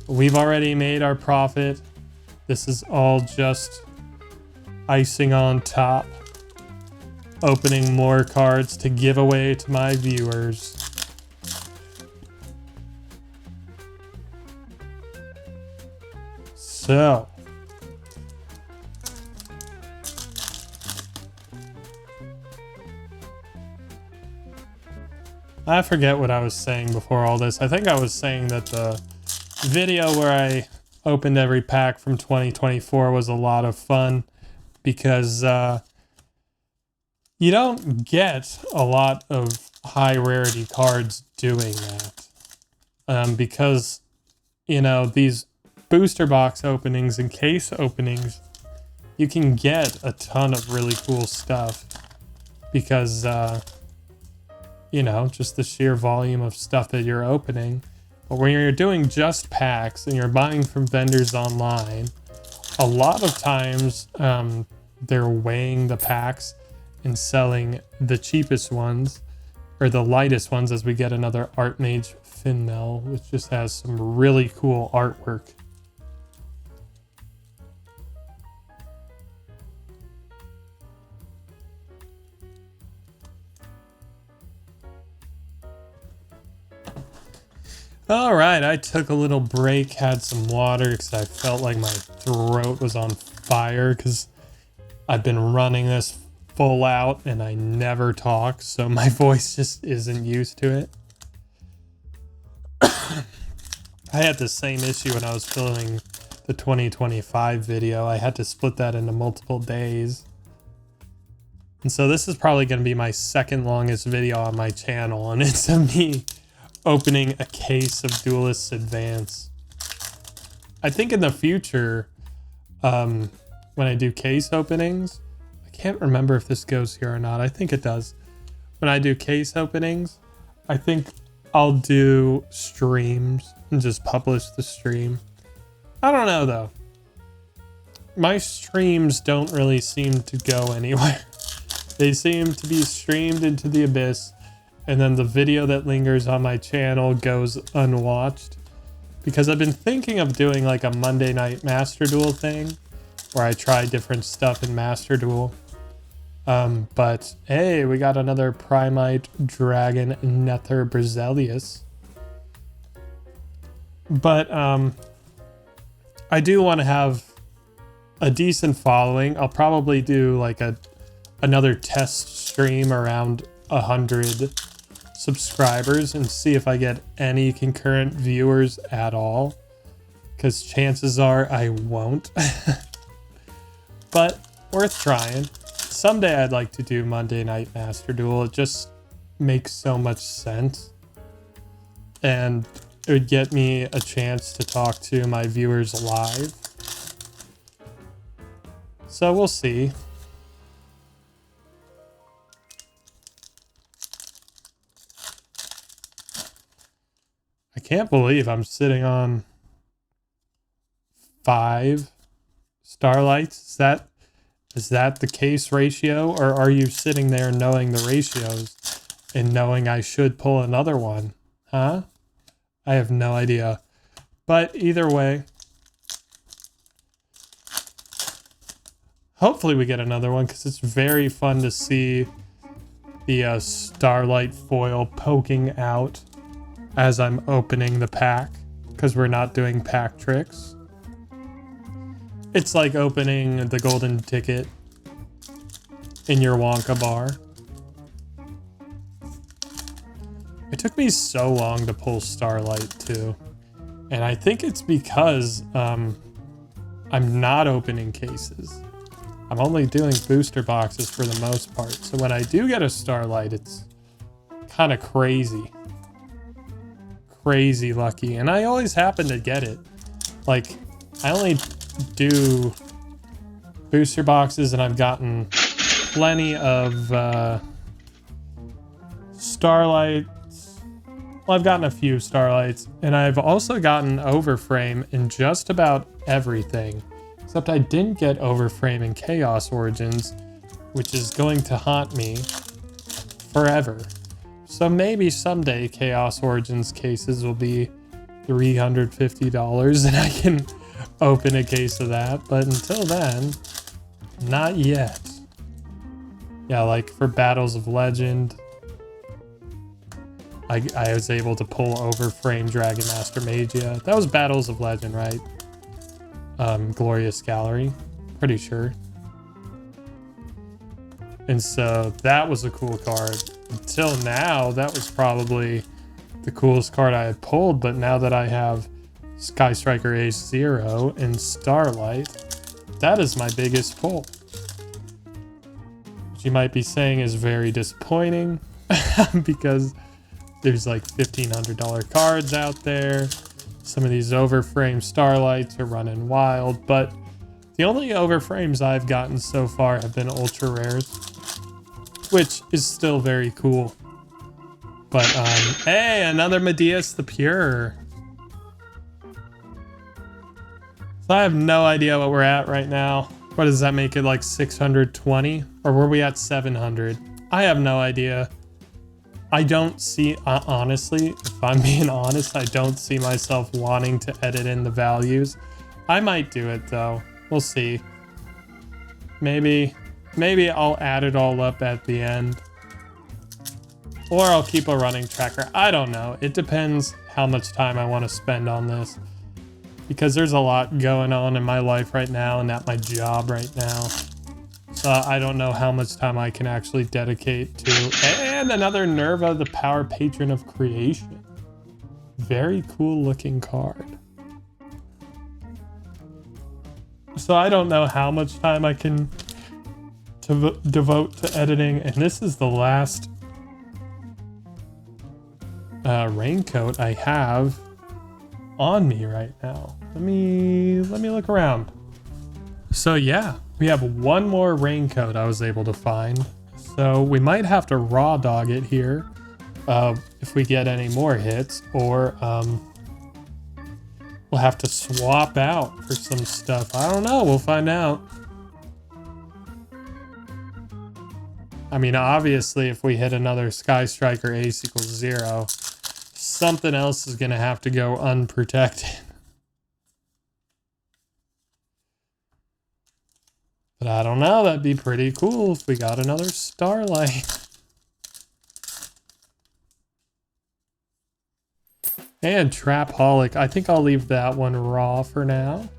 We've already made our profit. This is all just icing on top. Opening more cards to give away to my viewers. So. I forget what I was saying before all this. I think I was saying that the video where I opened every pack from 2024 was a lot of fun. Because you don't get a lot of high rarity cards doing that. Because, you know, these booster box openings and case openings, you can get a ton of really cool stuff. Because, you know, just the sheer volume of stuff that you're opening. But when you're doing just packs and you're buying from vendors online, a lot of times they're weighing the packs and selling the cheapest ones or the lightest ones as we get another Archmage Finmel, which just has some really cool artwork. All right, I took a little break, had some water because I felt like my throat was on fire because I've been running this full out and I never talk, so my voice just isn't used to it. I had the same issue when I was filming the 2025 video. I had to split that into multiple days. And so this is probably going to be my second longest video on my channel, and it's of me opening a case of Duelist Advance. I think in the future, when I do case openings, I I can't remember if this goes here or not. I think it does. When I do case openings, I think I'll do streams and just publish the stream. I don't know though. My streams don't really seem to go anywhere. They seem to be streamed into the abyss, and then the video that lingers on my channel goes unwatched. Because I've been thinking of doing like a Monday night Master Duel thing, where I try different stuff in Master Duel. But hey, we got another Primite Dragon Nether Brazilius. But I do want to have a decent following. I'll probably do like another test stream around 100 subscribers and see if I get any concurrent viewers at all, because chances are I won't. But worth trying. Someday I'd like to do Monday Night Master Duel. It just makes so much sense, and it would get me a chance to talk to my viewers live. So we'll see. I can't believe I'm sitting on 5 Starlights. Is that the case ratio, or are you sitting there knowing the ratios and knowing I should pull another one? Huh? I have no idea. But either way, hopefully we get another one, because it's very fun to see the Starlight foil poking out as I'm opening the pack, because we're not doing pack tricks. It's like opening the golden ticket in your Wonka bar. It took me so long to pull Starlight too. And I think it's because I'm not opening cases. I'm only doing booster boxes for the most part. So when I do get a Starlight, it's kind of crazy. Crazy lucky. And I always happen to get it. Like, I only do booster boxes and I've gotten plenty of Starlights. Well, I've gotten a few Starlights, and I've also gotten Overframe in just about everything, except I didn't get Overframe in Chaos Origins, which is going to haunt me forever. So maybe someday Chaos Origins cases will be $350 and I can open a case of that, but until then, not yet. Yeah, like for Battles of Legend, I was able to pull Overframe Dragon Master Magia. That was Battles of Legend, right? Glorious Gallery, pretty sure. And so that was a cool card. Until now, that was probably the coolest card I had pulled, but now that I have Sky Striker Ace 0 and Starlight, that is my biggest pull. Which you might be saying is very disappointing because there's like $1,500 cards out there. Some of these Overframe Starlights are running wild, but the only Overframes I've gotten so far have been Ultra Rares, which is still very cool. But, hey, another Medeus the Pure. So I have no idea what we're at right now. What does that make it, like 620? Or were we at 700? I have no idea. I don't see, honestly, if I'm being honest, I don't see myself wanting to edit in the values. I might do it though. We'll see. Maybe I'll add it all up at the end. Or I'll keep a running tracker. I don't know. It depends how much time I want to spend on this. Because there's a lot going on in my life right now and at my job right now. So I don't know how much time I can actually dedicate to. And another Nerva, the Power Patron of Creation. Very cool looking card. So I don't know how much time I can devote to editing. And this is the last raincoat I have on me right now. Let me look around. So yeah, We have one more raincoat I was able to find. So we might have to raw dog it here if we get any more hits, or we'll have to swap out for some stuff. I don't know. We'll find out. I mean, obviously, if we hit another Sky Striker ace equals 0, something else is going to have to go unprotected. But I don't know. That'd be pretty cool if we got another Starlight. And Trapaholic. I think I'll leave that one raw for now.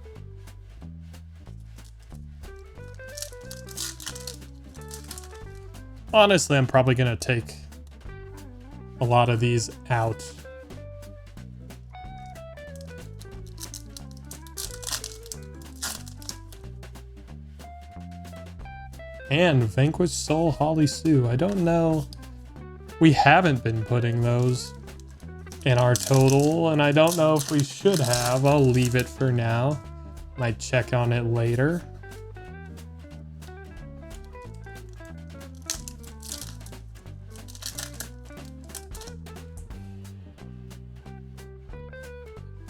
Honestly, I'm probably going to take a lot of these out. And Vanquished Soul Holly Sue. I don't know. We haven't been putting those in our total, and I don't know if we should have. I'll leave it for now. Might check on it later.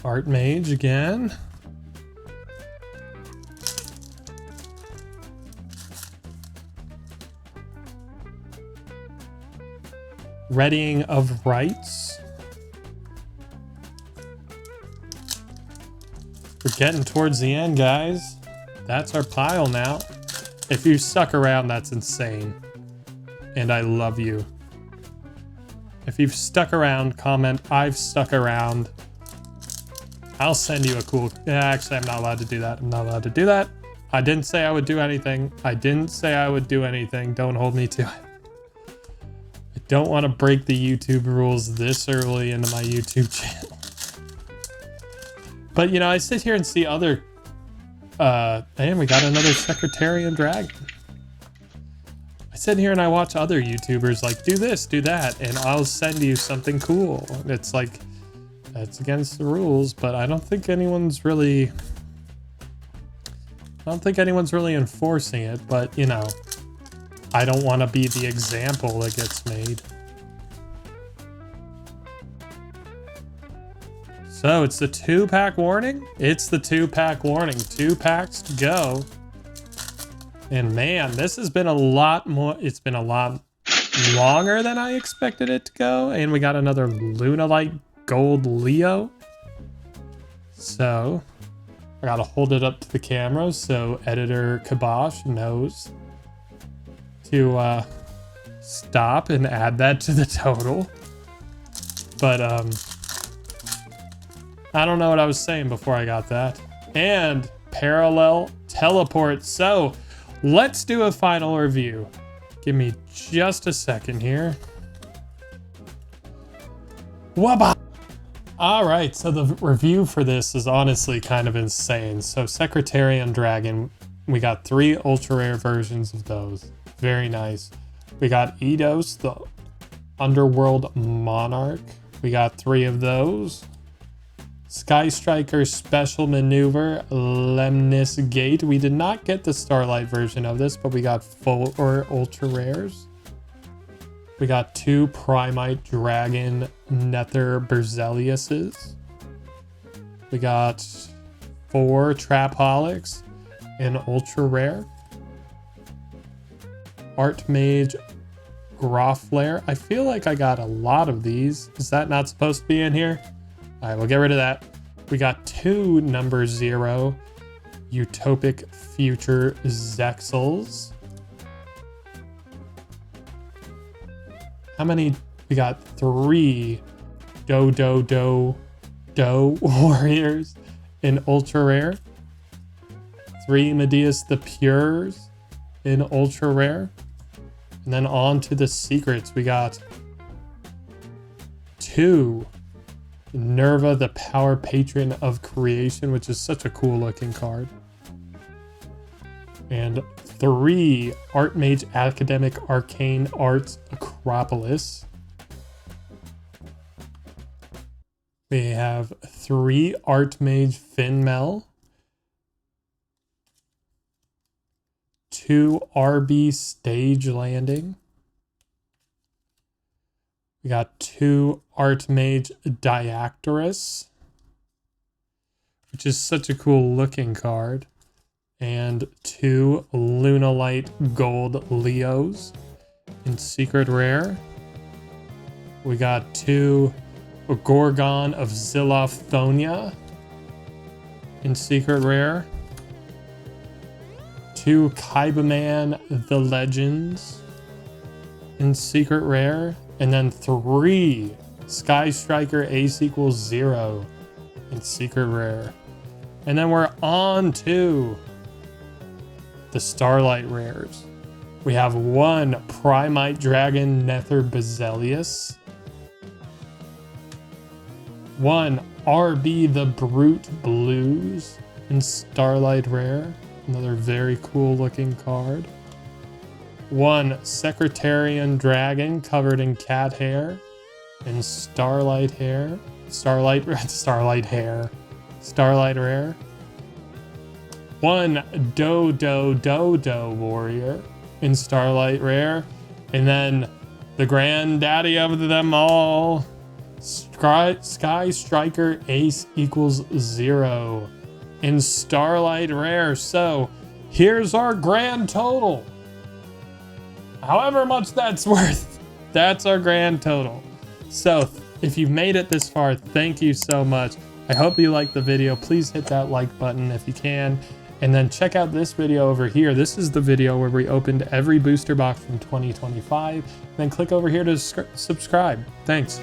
Archmage again. Readying of Rites. We're getting towards the end, guys. That's our pile now. If you stuck around, that's insane. And I love you. If you've stuck around, comment, I've stuck around. I'll send you a cool... Yeah, actually, I'm not allowed to do that. I'm not allowed to do that. I didn't say I would do anything. I didn't say I would do anything. Don't hold me to it. I don't want to break the YouTube rules this early into my YouTube channel. But, you know, I sit here and see other... and we got another Secretarian Dragon. I sit here and I watch other YouTubers like, do this, do that, and I'll send you something cool. It's like... That's against the rules, but I don't think anyone's really... enforcing it, but, you know, I don't want to be the example that gets made. So, it's the 2-pack warning? It's the 2-pack warning. 2 packs to go. And man, this has been a lot more... It's been a lot longer than I expected it to go. And we got another Lunalight Gold Leo. So I gotta hold it up to the camera so editor Kibosh knows to stop and add that to the total. But I don't know what I was saying before I got that. And parallel teleport. So let's do a final review. Give me just a second here. Wabba! All right, so the review for this is honestly kind of insane. So Secretarian Dragon, we got 3 ultra rare versions of those. Very nice. We got Eidos, the Underworld Monarch. We got 3 of those. Sky Striker Special Maneuver, Lemnis Gate. We did not get the Starlight version of this, but we got 4 ultra rares. We got 2 Primite Dragon Nether Berzeliuses. We got 4 Trapaholics in ultra rare. Archmage Grofflair. I feel like I got a lot of these. Is that not supposed to be in here? All right, we'll get rid of that. We got 2 number 0 Utopic Future Zexels. How many? We got 3 Do Warriors in ultra rare. 3 Medeus the Pures in ultra rare. And then on to the secrets. We got 2 Nerva the Power Patron of Creation, which is such a cool looking card. And 3 Archmage Academic Arcane Arts Acropolis. We have 3 Archmage Finmel. 2 RB Stage Landing. We got 2 Archmage Diactorus, which is such a cool looking card. And 2 Lunalight Gold Leos in Secret Rare. We got 2 Gorgon of Zilophthonia in Secret Rare. 2 Kaibaman The Legends in Secret Rare. And then 3 Sky Striker Ace equals 0 in Secret Rare. And then we're on to the Starlight Rares. We have 1 Primite Dragon Nether Basilius. 1 RB The Brute Blues in Starlight Rare. Another very cool looking card. 1 Secretarian Dragon covered in cat hair in Starlight Rare. Starlight Rare. 1 Dodo Warrior in Starlight Rare. And then the granddaddy of them all, Sky Striker Ace equals 0 in Starlight Rare. So here's our grand total. However much that's worth, that's our grand total. So if you've made it this far, thank you so much. I hope you liked the video. Please hit that like button if you can. And then check out this video over here. This is the video where we opened every booster box from 2025. Then click over here to subscribe. Thanks.